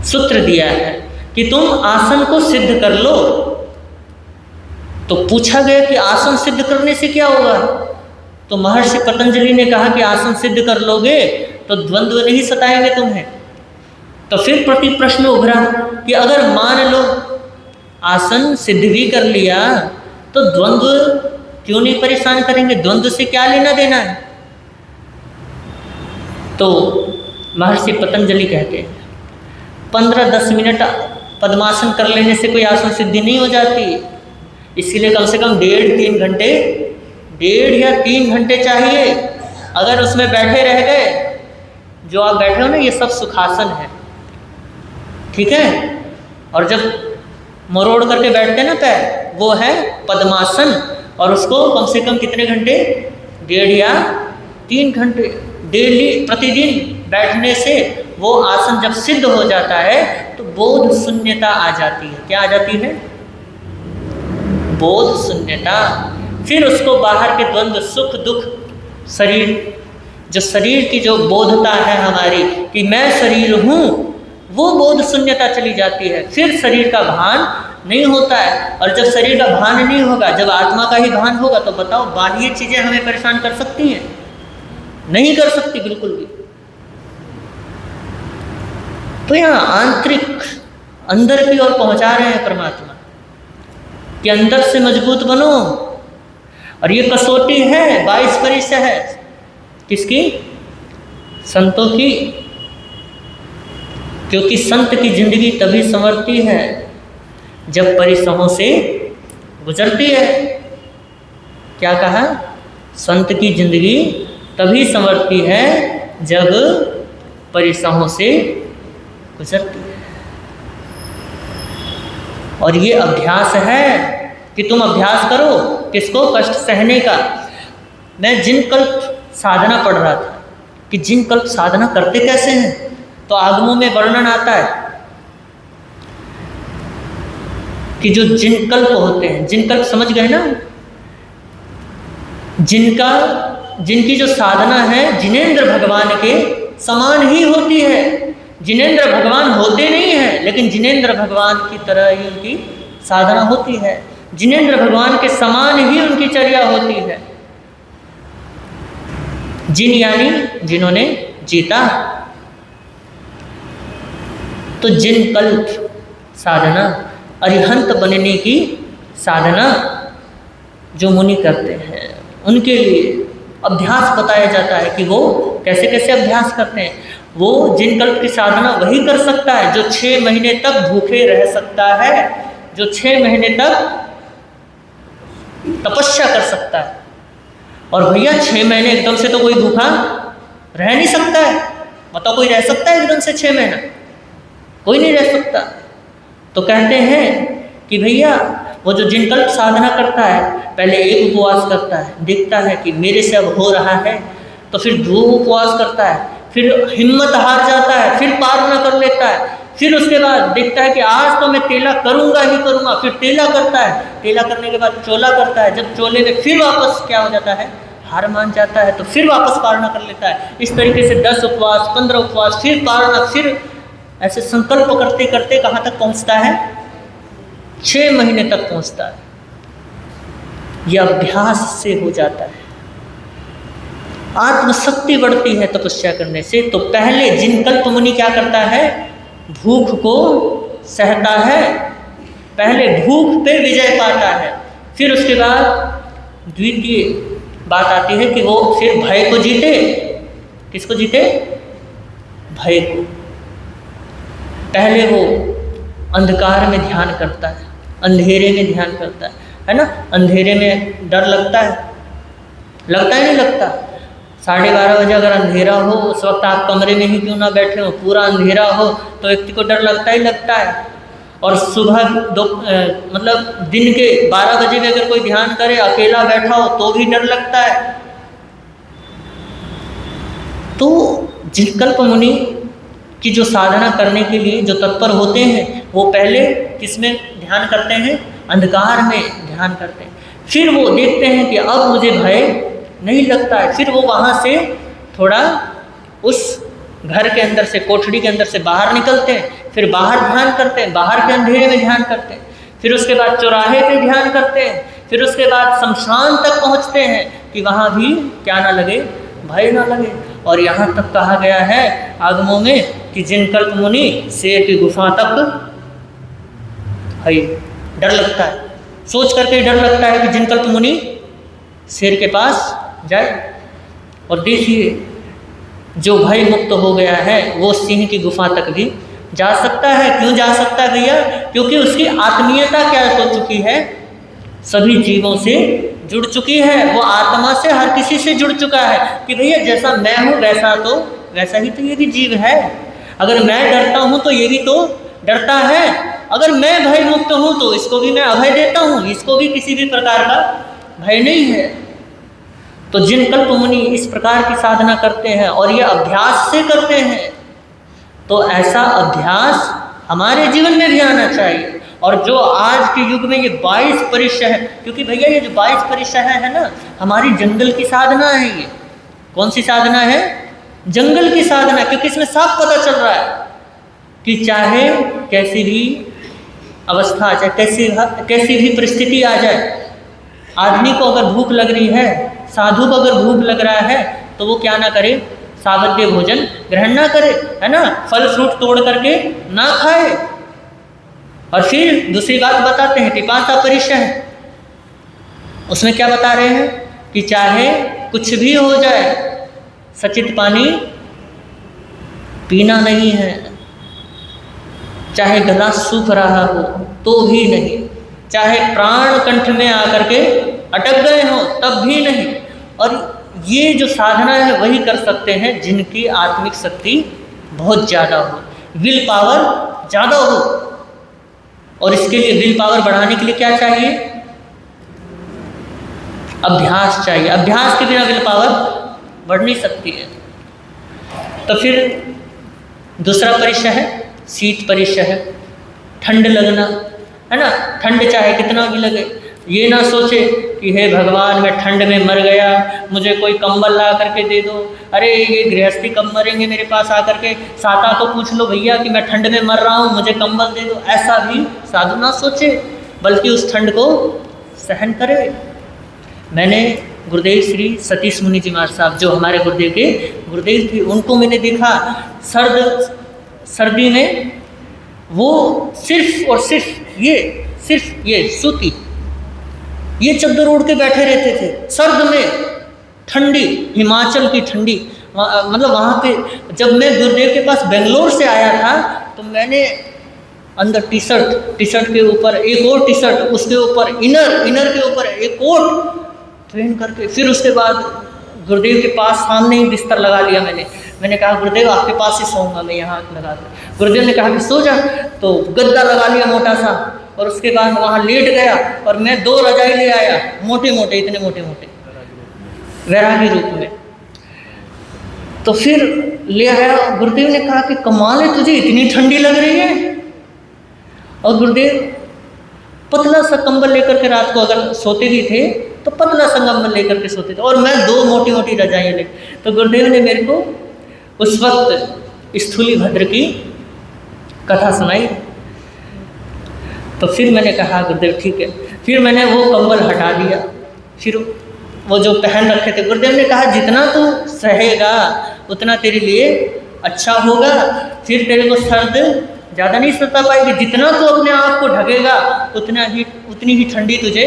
Speaker 2: सूत्र दिया है कि तुम आसन को सिद्ध कर लो। तो पूछा गया कि आसन सिद्ध करने से क्या होगा, तो महर्षि पतंजलि ने कहा कि आसन सिद्ध कर लोगे तो द्वंद्व नहीं सताएंगे तुम्हें। तो फिर प्रति प्रश्न उभरा कि अगर मान लो आसन सिद्ध भी कर लिया तो द्वंद्व क्यों नहीं परेशान करेंगे, द्वंद्व से क्या लेना देना है। तो महर्षि पतंजलि कहते हैं 15-10 मिनट पद्मासन कर लेने से कोई आसन सिद्धि नहीं हो जाती। इसीलिए कम से कम 1.5 घंटे, 1.5 या 3 घंटे चाहिए। अगर उसमें बैठे रह गए, जो आप बैठे हो ना, ये सब सुखासन है, ठीक है। और जब मरोड़ करके बैठते हैं ना पैर, वो है पद्मासन। और उसको कम से कम कितने घंटे, 1.5 या 3 घंटे डेली प्रतिदिन बैठने से वो आसन जब सिद्ध हो जाता है तो बोध शून्यता आ जाती है। क्या आ जाती है, बोध शून्यता। फिर उसको बाहर के द्वंद्व सुख दुख, शरीर, जो शरीर की जो बोधता है हमारी कि मैं शरीर हूँ, वो बोध शून्यता चली जाती है। फिर शरीर का भान नहीं होता है। और जब शरीर का भान नहीं होगा, जब आत्मा का ही भान होगा, तो बताओ बाह्य चीज़ें हमें परेशान कर सकती हैं, नहीं कर सकती बिल्कुल भी। तो यहाँ आंतरिक अंदर की ओर पहुँचा रहे हैं परमात्मा कि अंदर से मजबूत बनो। और ये कसौटी है 22 परिसह है, किसकी, संतों की। क्योंकि संत की जिंदगी तभी संवरती है जब परिसहों से गुजरती है। क्या कहा, संत की जिंदगी तभी संवरती है जब परिसहों से गुजरती है। और ये अभ्यास है कि तुम अभ्यास करो, किसको, कष्ट सहने का। मैं जिन कल्प साधना पढ़ रहा था कि जिन कल्प साधना करते कैसे हैं, तो आगमों में वर्णन आता है कि जो जिन कल्प होते हैं, जिन कल्प समझ गए ना, जिनकी जो साधना है जिनेंद्र भगवान के समान ही होती है। जिनेंद्र भगवान होते नहीं हैं, लेकिन जिनेंद्र भगवान की तरह ही उनकी साधना होती है। जिनेंद्र भगवान के समान ही उनकी चर्या होती है। जिन यानी जिन्होंने जीता। तो जिन कल्प साधना, अरिहंत बनने की साधना जो मुनि करते हैं, उनके लिए अभ्यास बताया जाता है कि वो कैसे कैसे अभ्यास करते हैं। वो जिन कल्प की साधना वही कर सकता है जो 6 महीने तक भूखे रह सकता है, जो 6 महीने तक तपस्या कर सकता है। और भैया 6 महीने एकदम से तो कोई भूखा रह नहीं सकता है। बताओ कोई रह सकता है एकदम से 6 महीना? कोई नहीं रह सकता। तो कहते हैं कि भैया वो जो जिनकल्प साधना करता है, पहले एक उपवास करता है, देखता है कि मेरे से अब हो रहा है, तो फिर 2 उपवास करता है, फिर हिम्मत हार जाता है, फिर पार न कर लेता है, फिर उसके बाद देखता है कि आज तो मैं तेला करूँगा ही करूँगा, फिर तेला करता है, तेला करने के बाद चोला करता है, जब चोले में फिर वापस क्या हो जाता है, हार मान जाता है, तो फिर वापस पारना कर लेता है। इस तरीके से 10 उपवास, 15 उपवास, फिर पारना, फिर ऐसे संकल्प करते करते कहाँ तक पहुँचता है? 6 महीने तक पहुँचता है। यह अभ्यास से हो जाता है। आत्मशक्ति बढ़ती है तपस्या करने से। तो पहले जिनकल्प मुनि क्या करता है? भूख को सहता है, पहले भूख पे विजय पाता है। फिर उसके बाद द्वितीय बात आती है कि वो फिर भय को जीते। किसको जीते? भय को। पहले वो अंधकार में ध्यान करता है, अंधेरे में ध्यान करता है ना? अंधेरे में डर लगता है, लगता है नहीं लगता? 12:30 बजे अगर अंधेरा हो, उस वक्त आप कमरे में ही क्यों ना बैठे हो, पूरा अंधेरा हो तो व्यक्ति को डर लगता ही लगता है। और सुबह मतलब दिन के 12 बजे भी अगर कोई ध्यान करे, अकेला बैठा हो तो भी डर लगता है। तो जिनकल्प मुनि की जो साधना करने के लिए जो तत्पर होते हैं, वो पहले किसमें ध्यान करते हैं? अंधकार में ध्यान करते हैं। फिर वो देखते हैं कि अब मुझे भय नहीं लगता है। फिर वो वहाँ से थोड़ा उस घर के अंदर से, कोठरी के अंदर से बाहर निकलते हैं, फिर बाहर ध्यान करते हैं, बाहर के अंधेरे में ध्यान करते हैं, फिर उसके बाद चौराहे पे ध्यान करते हैं, फिर उसके बाद शमशान तक पहुँचते हैं कि वहाँ भी क्या ना लगे? भय ना लगे। और यहाँ तक कहा गया है आगमों में कि जिनकल्प मुनि शेर की गुफा तक है। डर लगता है, सोच करके डर लगता है कि जिनकल्प मुनि शेर के पास जाए। और देखिए, जो भय मुक्त हो गया है वो सिंह की गुफा तक भी जा सकता है। क्यों जा सकता है भैया? क्योंकि उसकी आत्मीयता क्या हो चुकी है? सभी जीवों से जुड़ चुकी है। वो आत्मा से, हर किसी से जुड़ चुका है कि भैया जैसा मैं हूँ वैसा ही तो ये भी जीव है। अगर मैं डरता हूँ तो ये भी तो डरता है। अगर मैं भय मुक्त हूँ तो इसको भी मैं अभय देता हूँ, इसको भी किसी भी प्रकार का भय नहीं है। तो जिनकल्प मुनि इस प्रकार की साधना करते हैं और ये अभ्यास से करते हैं। तो ऐसा अभ्यास हमारे जीवन में भी आना चाहिए। और जो आज के युग में ये 22 परिश्रय है, क्योंकि भैया ये जो 22 परिश्रय है ना, हमारी जंगल की साधना है। ये कौन सी साधना है? जंगल की साधना। क्योंकि इसमें साफ पता चल रहा है कि चाहे कैसी भी अवस्था आ जाए, कैसी भी परिस्थिति आ जाए, आदमी को अगर भूख लग रही है, साधु को अगर भूख लग रहा है, तो वो क्या ना करे? सावध्य भोजन ग्रहण ना करे, है ना? फल फ्रूट तोड़ करके ना खाए। और फिर दूसरी बात बताते हैं, पिपासा परिश्रय है। उसमें क्या बता रहे हैं कि चाहे कुछ भी हो जाए, सचित पानी पीना नहीं है। चाहे गला सूख रहा हो तो भी नहीं, चाहे प्राण कंठ में आकर के अटक गए हों तब भी नहीं। और ये जो साधना है वही कर सकते हैं जिनकी आत्मिक शक्ति बहुत ज़्यादा हो, विल पावर ज़्यादा हो। और इसके लिए विल पावर बढ़ाने के लिए क्या चाहिए? अभ्यास चाहिए। अभ्यास के बिना विल पावर बढ़ नहीं सकती है। तो फिर दूसरा परिश्रय है शीत परिश्रय है, ठंड लगना, है ना? ठंड चाहे कितना भी लगे, ये ना सोचे कि हे भगवान मैं ठंड में मर गया, मुझे कोई कंबल ला करके दे दो। अरे ये गृहस्थी कब मरेंगे मेरे पास आकर के, साता तो पूछ लो भैया कि मैं ठंड में मर रहा हूँ, मुझे कंबल दे दो। ऐसा भी साधु ना सोचे, बल्कि उस ठंड को सहन करे। मैंने गुरुदेव श्री सतीश मुनि जी महाराज साहब, जो हमारे गुरुदेव के गुरुदेव थे, उनको मैंने देखा सर्दी में वो सिर्फ और सिर्फ ये सूती ये चद्दर ओढ़ के बैठे रहते थे सर्द में। ठंडी, हिमाचल की ठंडी, मतलब वहाँ पे जब मैं गुरुदेव के पास बेंगलोर से आया था तो मैंने अंदर टी शर्ट के ऊपर एक और टी शर्ट, उसके ऊपर इनर के ऊपर एक कोट पहन करके, फिर उसके बाद गुरुदेव के पास सामने ही बिस्तर लगा लिया मैंने। मैंने कहा गुरुदेव आपके पास ही सोऊंगा मैं यहाँ लगा कर। गुरुदेव ने कहा कि सो जा, तो गद्दा लगा लिया मोटा सा, और उसके बाद वहाँ लेट गया और मैं 2 रजाई ले आया, मोटे मोटे, इतने मोटे मोटे, वैरागी रूप में। तो फिर ले आया, गुरुदेव ने कहा कि कमाल है, तुझे इतनी ठंडी लग रही है। और गुरुदेव पतला सा कंबल लेकर के रात को अगर सोते भी थे तो पतला सा कंबल लेकर के सोते थे, और मैं 2 मोटी मोटी रजाइयाँ ले। तो गुरुदेव ने मेरे को उस वक्त स्थूली भद्र की कथा सुनाई। तो फिर मैंने कहा गुरुदेव ठीक है। फिर मैंने वो कंबल हटा दिया, फिर वो जो पहन रखे थे, गुरुदेव ने कहा जितना तू सहेगा उतना तेरे लिए अच्छा होगा, फिर तेरे को सर्द ज़्यादा नहीं सता पाएगी, जितना तू अपने आप को ढकेगा उतनी ही ठंडी तुझे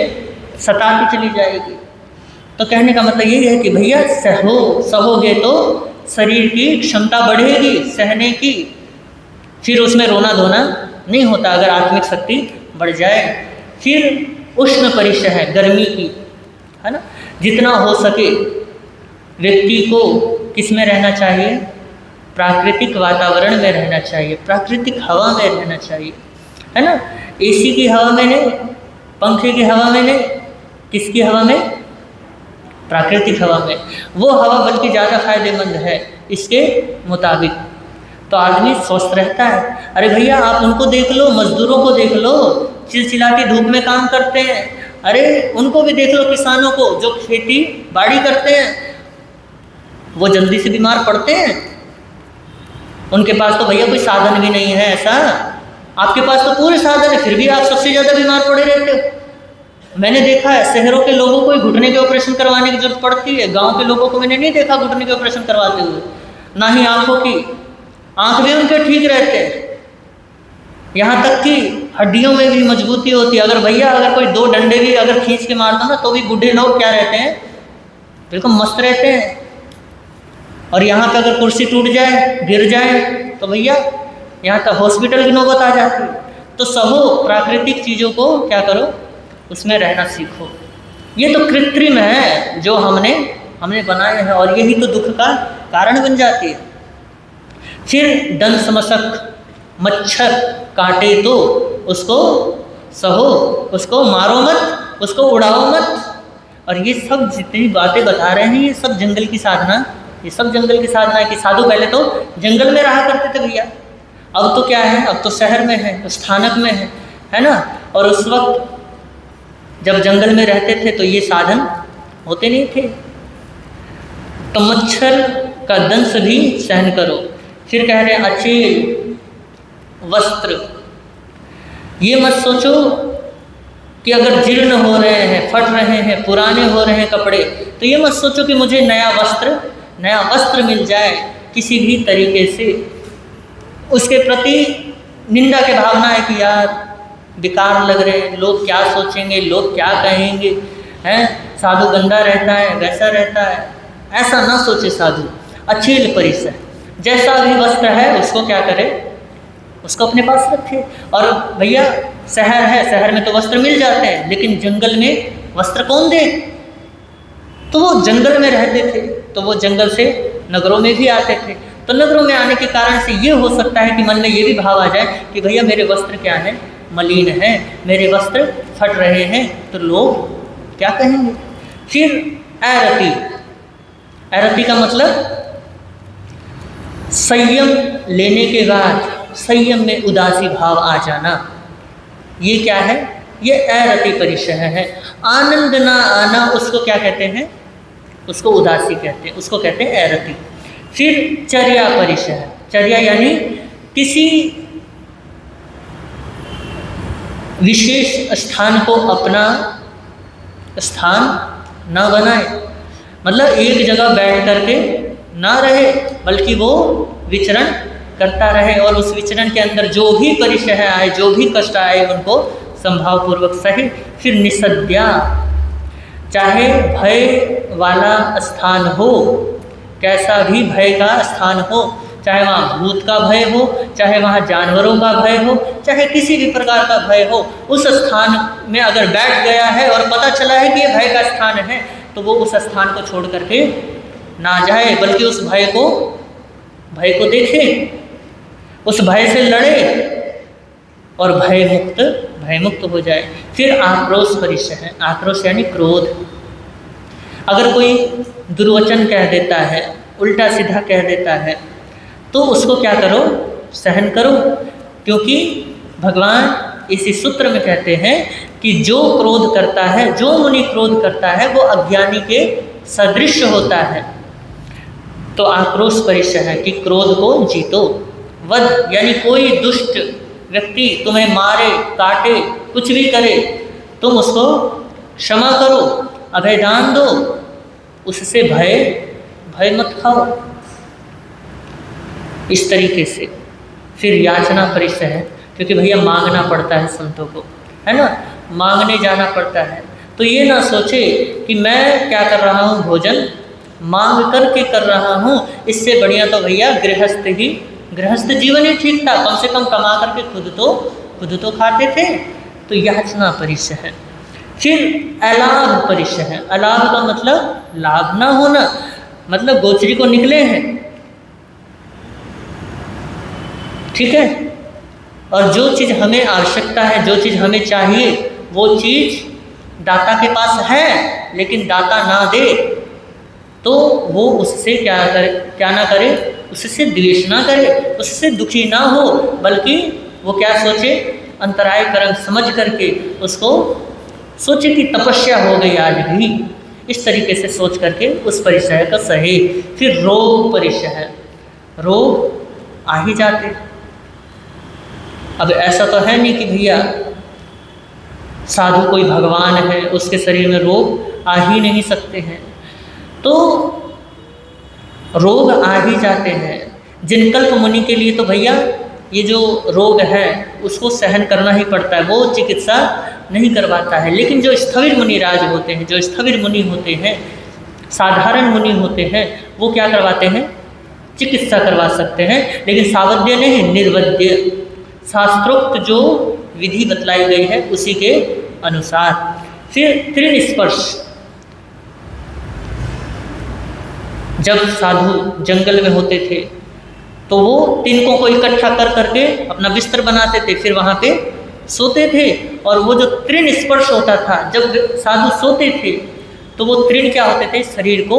Speaker 2: सताती चली जाएगी। तो कहने का मतलब यही है कि भैया सहोगे तो शरीर की क्षमता बढ़ेगी सहने की, फिर उसमें रोना धोना नहीं होता अगर आत्मिक शक्ति बढ़ जाए। फिर उष्ण परिशह है, गर्मी की, है ना, जितना हो सके व्यक्ति को किस में रहना चाहिए, प्राकृतिक वातावरण में रहना चाहिए, प्राकृतिक हवा में रहना चाहिए, है ना। एसी की हवा में नहीं, पंखे की हवा में नहीं, किसकी हवा में, प्राकृतिक हवा में। वो हवा बल्कि ज़्यादा फायदेमंद है इसके मुताबिक, तो आदमी स्वस्थ रहता है। अरे भैया आप उनको देख लो, मजदूरों को देख लो, चिलचिलाती धूप में काम करते हैं, अरे उनको भी देख लो, किसानों को जो खेती बाड़ी करते हैं, वो जल्दी से बीमार पड़ते हैं। उनके पास तो भैया कोई साधन भी नहीं है ऐसा, आपके पास तो पूरे साधन है, फिर भी आप सबसे ज़्यादा बीमार पड़े रहते हो। मैंने देखा है शहरों के लोगों को घुटने के ऑपरेशन करवाने की जरूरत पड़ती है, गांव के लोगों को मैंने नहीं देखा घुटने के ऑपरेशन करवाते हुए, ना ही आँखों की, आँख भी उनके ठीक रहते हैं, यहाँ तक कि हड्डियों में भी मजबूती होती है। अगर कोई 2 डंडे भी अगर खींच के मारता ना तो भी बूढ़े लोग क्या रहते हैं, बिल्कुल मस्त रहते हैं। और यहाँ पे अगर कुर्सी टूट जाए, गिर जाए, तो भैया यहाँ तक हॉस्पिटल की नौबत आ जाती है। तो सहो प्राकृतिक चीज़ों को क्या करो, उसमें रहना सीखो। ये तो कृत्रिम है जो हमने बनाए हैं, और यही तो दुख का कारण बन जाती है। फिर दंश मशक, मच्छर काटे तो उसको सहो, उसको मारो मत, उसको उड़ाओ मत। और ये सब जितनी बातें बता रहे हैं ये सब जंगल की साधना, ये सब जंगल की साधना है। कि साधु पहले तो जंगल में रहा करते थे भैया, अब तो क्या है, अब तो शहर में है, स्थानक में है ना। और उस वक्त जब जंगल में रहते थे तो ये साधन होते नहीं थे। तो मच्छर का दंश भी सहन करो। फिर कह रहे हैं अच्छे वस्त्र, ये मत सोचो कि अगर जीर्ण हो रहे हैं, फट रहे हैं, पुराने हो रहे हैं कपड़े, तो ये मत सोचो कि मुझे नया वस्त्र मिल जाए किसी भी तरीके से। उसके प्रति निंदा के भावना है कि यार बेकार लग रहे हैं, लोग क्या सोचेंगे, लोग क्या कहेंगे, हैं साधु गंदा रहता है, वैसा रहता है, ऐसा ना सोचे साधु। अच्छी परिसर, जैसा भी वस्त्र है उसको क्या करे, उसको अपने पास रखे। और भैया शहर है, शहर में तो वस्त्र मिल जाते हैं, लेकिन जंगल में वस्त्र कौन दे। तो वो जंगल में रहते थे, तो वो जंगल से नगरों में भी आते थे। तो नगरों में आने के कारण से ये हो सकता है कि मन में ये भी भाव आ जाए कि भैया मेरे वस्त्र क्या है, मलिन है, मेरे वस्त्र फट रहे हैं, तो लोग क्या कहेंगे। फिर ऐरती, ऐरती का मतलब संयम लेने के बाद संयम में उदासी भाव आ जाना। ये क्या है, ये ऐरति परिशह है। आनंद ना आना उसको क्या कहते हैं, उसको उदासी कहते हैं, उसको कहते हैं ऐरति। फिर चर्या परिशह, चर्या यानी किसी विशेष स्थान को अपना स्थान ना बनाए, मतलब एक जगह बैठ करके ना रहे, बल्कि वो विचरण करता रहे, और उस विचरण के अंदर जो भी परिशह आए, जो भी कष्ट आए, उनको संभावपूर्वक सहे। फिर निसद्या, चाहे भय वाला स्थान हो, कैसा भी भय का स्थान हो, चाहे वहाँ भूत का भय हो, चाहे वहाँ जानवरों का भय हो, चाहे किसी भी प्रकार का भय हो, उस स्थान में अगर बैठ गया है और पता चला है कि ये भय का स्थान है, तो वो उस स्थान को छोड़ करके ना जाए, बल्कि उस भय को भय को देखे, उस भय से लड़े और भयमुक्त हो जाए। फिर आक्रोश परिचय है। आक्रोश यानी क्रोध। अगर कोई दुर्वचन कह देता है, उल्टा सीधा कह देता है, तो उसको क्या करो? सहन करो। क्योंकि भगवान इसी सूत्र में कहते हैं कि जो क्रोध करता है, जो मुनि क्रोध करता है, वो अज्ञानी के सदृश होता है। तो आक्रोश परिचय है कि क्रोध को जीतो। वध यानी कोई दुष्ट व्यक्ति तुम्हें मारे, काटे, कुछ भी करे, तुम उसको क्षमा करो, अभयदान दो, उससे भय मत खाओ। इस तरीके से। फिर याचना परिचय है, क्योंकि भैया मांगना पड़ता है संतों को, है ना, मांगने जाना पड़ता है। तो ये ना सोचे कि मैं क्या कर रहा हूँ, भोजन मांग करके कर रहा हूँ, इससे बढ़िया तो भैया गृहस्थ जीवन ही ठीक था, कम से कम कमा करके खुद तो खाते थे। तो याचना परिचय है। फिर अलाभ परिचय है। अलाभ का मतलब लाभ ना होना, मतलब गोचरी को निकले हैं, ठीक है, और जो चीज़ हमें आवश्यकता है, जो चीज़ हमें चाहिए, वो चीज़ दाता के पास है, लेकिन दाता ना दे तो वो उससे क्या ना करे, उससे द्वेष ना करे, उससे दुखी ना हो, बल्कि वो क्या सोचे, अंतराय कर्म समझ करके उसको सोचे कि तपस्या हो गई आज भी, इस तरीके से सोच करके उस परिचय का सहे। फिर रोग परिचय है। रोग आ ही जाते। अब ऐसा तो है नहीं कि भैया साधु कोई भगवान है, उसके शरीर में रोग आ ही नहीं सकते हैं, तो रोग आ ही जाते हैं। जिनकल्प मुनि के लिए तो भैया ये जो रोग है उसको सहन करना ही पड़ता है, वो चिकित्सा नहीं करवाता है। लेकिन जो स्थविर मुनिराज होते हैं, जो स्थविर मुनि होते हैं, साधारण मुनि होते हैं, वो क्या करवाते हैं, चिकित्सा करवा सकते हैं, लेकिन सावध्य नहीं, निर्वध्य, शास्त्रोक्त जो विधि बतलाई गई है उसी के अनुसार। फिर तृण स्पर्श। जब साधु जंगल में होते थे तो वो तिनकों को इकट्ठा कर करके अपना बिस्तर बनाते थे, फिर वहाँ पे सोते थे, और वो जो तृण स्पर्श होता था, जब साधु सोते थे तो वो तृण क्या होते थे, शरीर को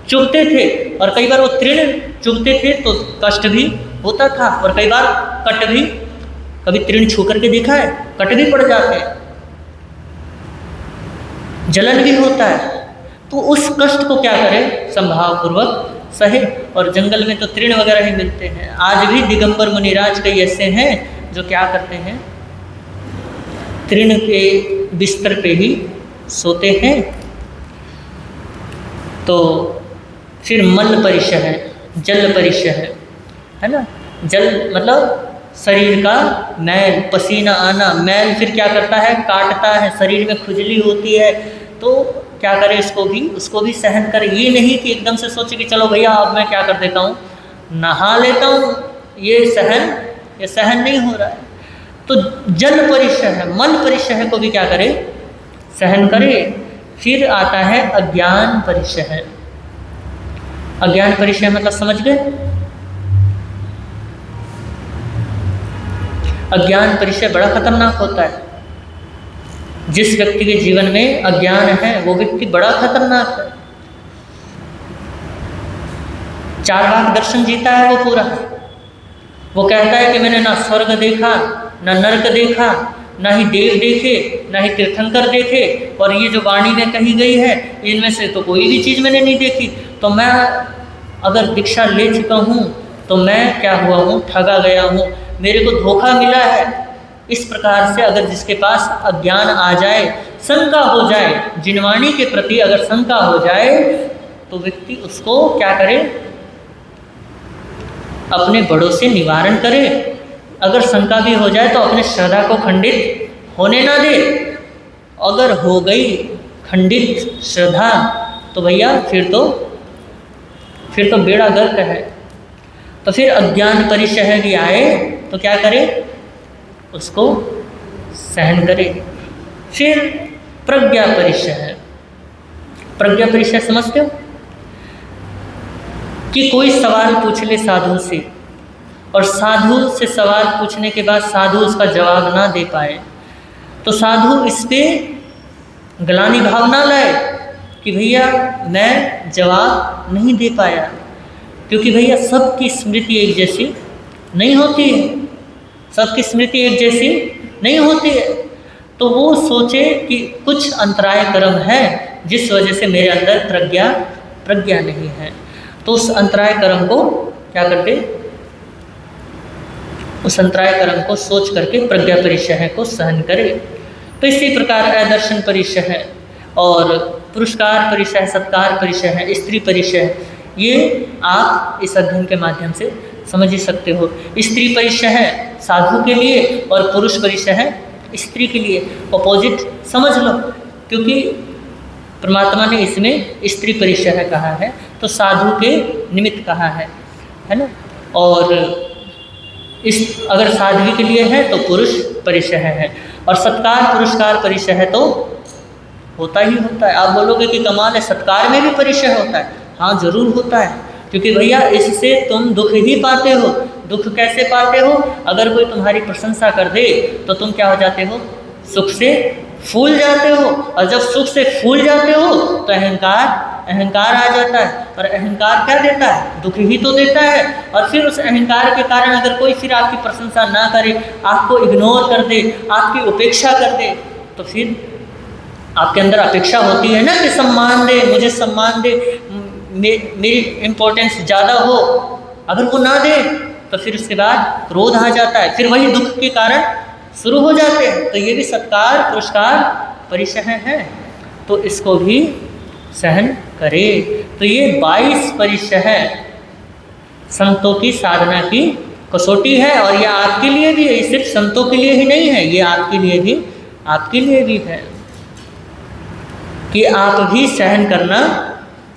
Speaker 2: चुभते थे, और कई बार वो तृण चुभते थे तो कष्ट भी होता था, और कई बार कट भी, कभी तृण छू करके देखा है, कट भी पड़ जाते हैं, जलन भी होता है। तो उस कष्ट को क्या करें, संभाव पूर्वक सहे। और जंगल में तो तृण वगैरह ही मिलते हैं। आज भी दिगंबर मुनिराज कई ऐसे हैं जो क्या करते हैं, तृण के बिस्तर पे ही सोते हैं। तो फिर मल परिचय है, जल परिचय है ना। जल मतलब शरीर का मैल, पसीना आना, मैल फिर क्या करता है, काटता है, शरीर में खुजली होती है, तो क्या करे, उसको भी सहन करे। ये नहीं कि एकदम से सोचे कि चलो भैया अब मैं क्या कर देता हूँ, नहा लेता हूँ, ये सहन नहीं हो रहा है। तो जल परिचय है, मल परिचय है को भी क्या करे, सहन करे। फिर आता है अज्ञान परिचय है। अज्ञान परिचय मतलब समझ गए, अज्ञान परिचय बड़ा खतरनाक होता है। जिस व्यक्ति के जीवन में अज्ञान है वो व्यक्ति बड़ा खतरनाक है। 4 लाख दर्शन जीता है वो पूरा। वो कहता है कि मैंने ना स्वर्ग देखा, ना नरक देखा, ना ही देव देखे, ना ही तीर्थंकर देखे, और ये जो वाणी में कही गई है इनमें से तो कोई भी चीज़ मैंने नहीं देखी। तो मैं अगर दीक्षा ले चुका हूँ तो मैं क्या हुआ हूँ, ठगा गया हूँ, मेरे को धोखा मिला है। इस प्रकार से अगर जिसके पास अज्ञान आ जाए, शंका हो जाए, जिनवाणी के प्रति अगर शंका हो जाए, तो व्यक्ति उसको क्या करे, अपने बड़ों से निवारण करे। अगर शंका भी हो जाए तो अपने श्रद्धा को खंडित होने ना दे। अगर हो गई खंडित श्रद्धा तो भैया फिर तो बेड़ा गर्क है। तो फिर अज्ञान परिचय भी आए तो क्या करे, उसको सहन करे। फिर प्रज्ञा परिचय है। प्रज्ञा परिचय समझते हो, कि कोई सवाल पूछ ले साधु से और साधु से सवाल पूछने के बाद साधु उसका जवाब ना दे पाए, तो साधु इस पे ग्लानि भाव ना लाए कि भैया मैं जवाब नहीं दे पाया, क्योंकि भैया सबकी स्मृति एक जैसी नहीं होती है, सबकी स्मृति एक जैसी नहीं होती है। तो वो सोचे कि कुछ अंतराय कर्म है जिस वजह से मेरे अंदर प्रज्ञा नहीं है, तो उस अंतराय कर्म को क्या करते, उस अंतराय कर्म को सोच करके प्रज्ञा परिचय को सहन करे। तो इसी प्रकार अदर्शन परिचय और पुरस्कार परिचय, सत्कार परिचय, स्त्री परिचय, ये आप इस अध्ययन के माध्यम से समझ ही सकते हो। स्त्री परिचय है साधु के लिए और पुरुष परिचय है स्त्री के लिए, अपोजिट समझ लो, क्योंकि परमात्मा ने इसमें स्त्री परिचय कहा है तो साधु के निमित्त कहा है ना। और इस अगर साध्वी के लिए है तो पुरुष परिचय है, और सत्कार पुरस्कार परिचय है तो होता ही होता है। आप बोलोगे कि कमाल है, सत्कार में भी परिचय होता है। हाँ जरूर होता है, क्योंकि भैया इससे तुम दुख ही पाते हो। दुख कैसे पाते हो? अगर कोई तुम्हारी प्रशंसा कर दे तो तुम क्या हो जाते हो, सुख से फूल जाते हो, और जब सुख से फूल जाते हो तो अहंकार आ जाता है, और अहंकार क्या देता है, दुख ही तो देता है। और फिर उस अहंकार के कारण अगर कोई फिर आपकी प्रशंसा ना करे, आपको इग्नोर कर दे, आपकी उपेक्षा कर दे, तो फिर आपके अंदर अपेक्षा होती है ना कि सम्मान दे, मुझे सम्मान दे, मेरी इम्पोर्टेंस ज़्यादा हो। अगर वो ना दे तो फिर उसके बाद क्रोध आ जाता है, फिर वही दुख के कारण शुरू हो जाते हैं। तो ये भी सत्कार पुरस्कार परिचय है, तो इसको भी सहन करे। तो ये 22 परिचय है, संतों की साधना की कसौटी है, और ये आपके लिए भी है, सिर्फ संतों के लिए ही नहीं है, ये आपके लिए भी है कि आप भी सहन करना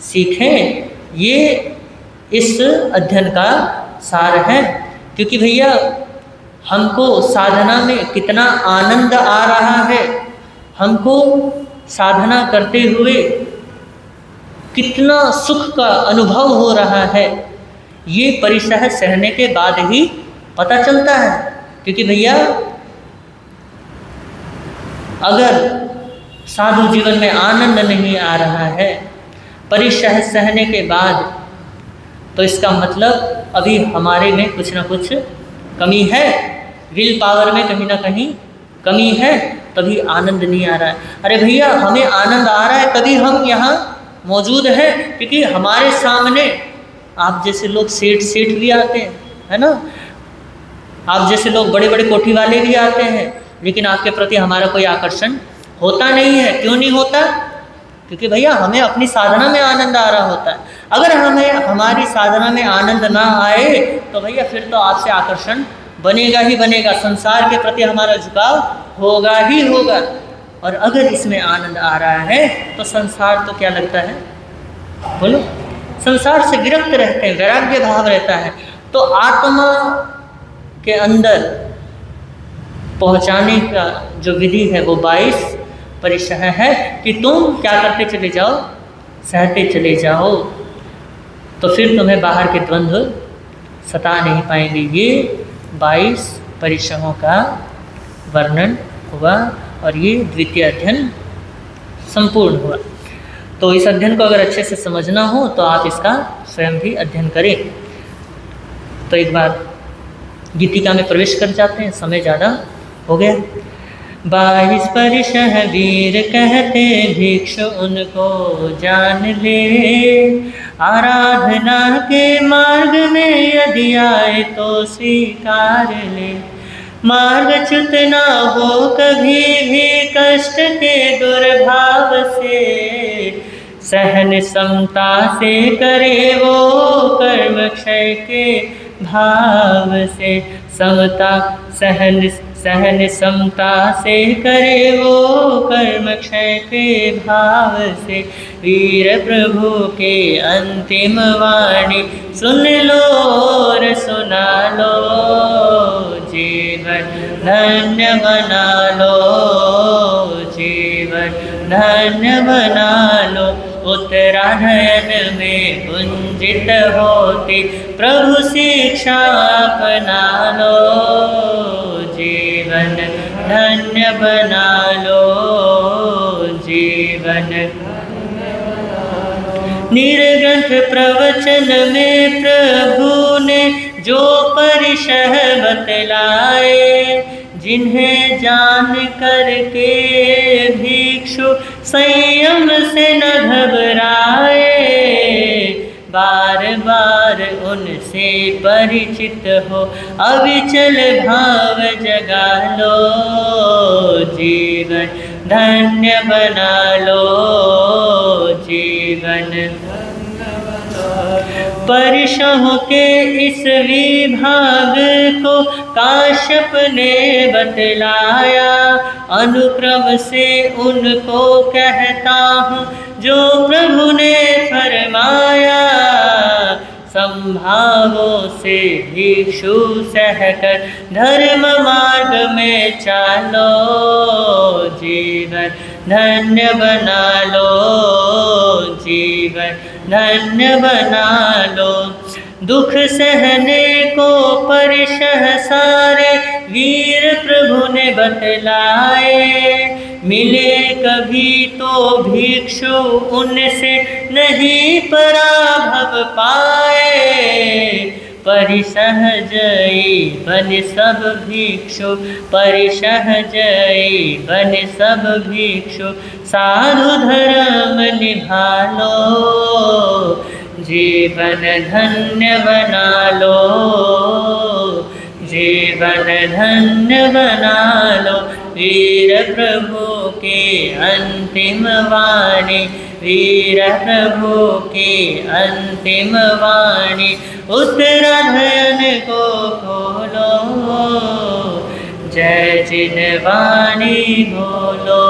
Speaker 2: सीखें। ये इस अध्ययन का सार है, क्योंकि भैया हमको साधना में कितना आनंद आ रहा है, हमको साधना करते हुए कितना सुख का अनुभव हो रहा है, ये परिचय सहने के बाद ही पता चलता है। क्योंकि भैया अगर साधु जीवन में आनंद नहीं आ रहा है परिचय सहने के बाद, तो इसका मतलब अभी हमारे में कुछ ना कुछ कमी है, विल पावर में कहीं ना कहीं कमी है, तभी आनंद नहीं आ रहा है। अरे भैया हमें आनंद आ रहा है तभी हम यहाँ मौजूद हैं, क्योंकि हमारे सामने आप जैसे लोग सेठ भी आते हैं, है ना, आप जैसे लोग बड़े बड़े कोठी वाले भी आते हैं, लेकिन आपके प्रति हमारा कोई आकर्षण होता नहीं है। क्यों नहीं होता? क्योंकि भैया हमें अपनी साधना में आनंद आ रहा होता है। अगर हमें हमारी साधना में आनंद ना आए तो भैया फिर तो आपसे आकर्षण बनेगा ही बनेगा, संसार के प्रति हमारा झुकाव होगा ही होगा। और अगर इसमें आनंद आ रहा है तो संसार तो क्या लगता है, बोलो, संसार से विरक्त रहते हैं, वैराग्य भाव रहता है। तो आत्मा के अंदर पहुंचाने का जो विधि है वो 22 परिचय है कि तुम क्या करते चले जाओ, सहते चले जाओ, तो फिर तुम्हें बाहर के द्वंद्व सता नहीं पाएंगे। ये 22 परिचयों का वर्णन हुआ और ये द्वितीय अध्ययन संपूर्ण हुआ। तो इस अध्ययन को अगर अच्छे से समझना हो तो आप इसका स्वयं भी अध्ययन करें। तो एक बार गीतिका में प्रवेश कर जाते हैं, समय ज़्यादा हो गया। 22 परिचय वीर कहते भिक्षु उनको जान ले, आराधना के मार्ग में यदि आए तो स्वीकार ले। मार्गच्युत न हो कभी भी कष्ट के दुर्भाव से, सहन समता से करे वो कर्म क्षय के भाव से। समता सहन समता से करे वो कर्म क्षय के भाव से। वीर प्रभु के अंतिम वाणी सुन लो और सुना लो, जीवन धन्य बना लो, जीवन धन्य बना लो। उत्तरायण में पुंजित होती प्रभु शिक्षा अपना लो, जीवन धन्य बना लो, जीवन। निर्ग्रंथ प्रवचन में प्रभु ने जो परिशह बतलाए, जिन्हें जान करके भिक्षु संयम से न घबराए, बार बार उनसे परिचित हो अविचल भाव जगा लो, जीवन धन्य बना लो, जीवन। परिशों के इस विभाग को काश्यप ने बतलाया, अनुक्रम से उनको कहता हूँ जो प्रभु ने फरमाया, संभावों से भिक्षु सहकर धर्म मार्ग में चालो, जीवन धन्य बना लो, जीवन धन्य बना लो। दुख सहने को परिशह सारे वीर प्रभु ने बतलाए, मिले कभी तो भिक्षु उनसे नहीं पराभव पाए, परिशह जयी बन सब भिक्षु, परिशह जयी बन सब भिक्षु, साधु धर्म निभा लो, जीवन धन्य बना लो, जीवन धन्य बना लो। वीर प्रभु की अंतिम वाणी, वीर प्रभु की अंतिम वाणी, उत्तरायण को खोलो, जय जिनवाणी बोलो,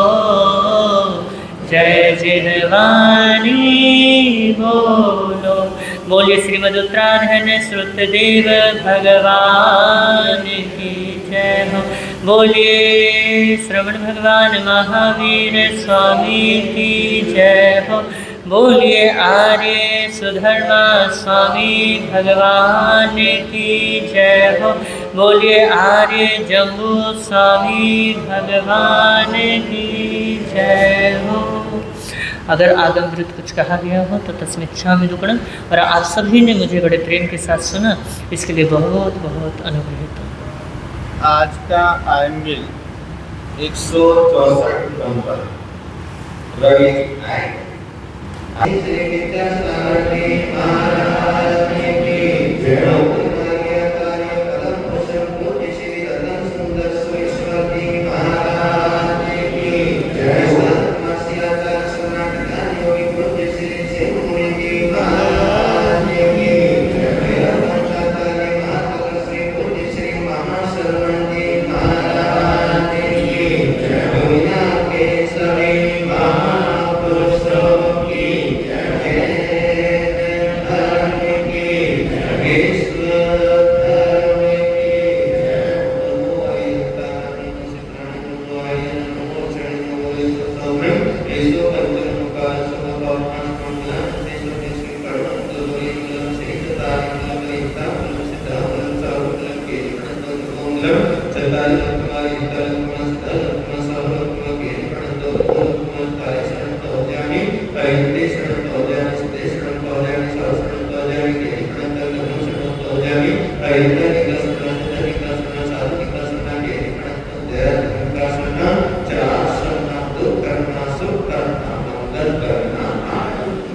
Speaker 2: जय जिनवाणी बोलो। बोलिए श्रीमद् उत्तरायण श्रुतदेव भगवान की जय हो। बोलिए श्रवण भगवान महावीर स्वामी की जय हो। बोलिए आर्य सुधर्मा स्वामी भगवान की जय हो। बोलिए आर्य जम्बू स्वामी भगवान की जय हो। अगर आगम विरुद्ध कुछ कहा गया हो तो तस्मै क्षामि दुक्कडम। और आप सभी ने मुझे बड़े प्रेम के साथ सुना, इसके लिए बहुत बहुत अनुग्रहित हूँ।
Speaker 1: आज का आयंगिल 164 नंबर रवि
Speaker 3: करना सुख करना मंगल करना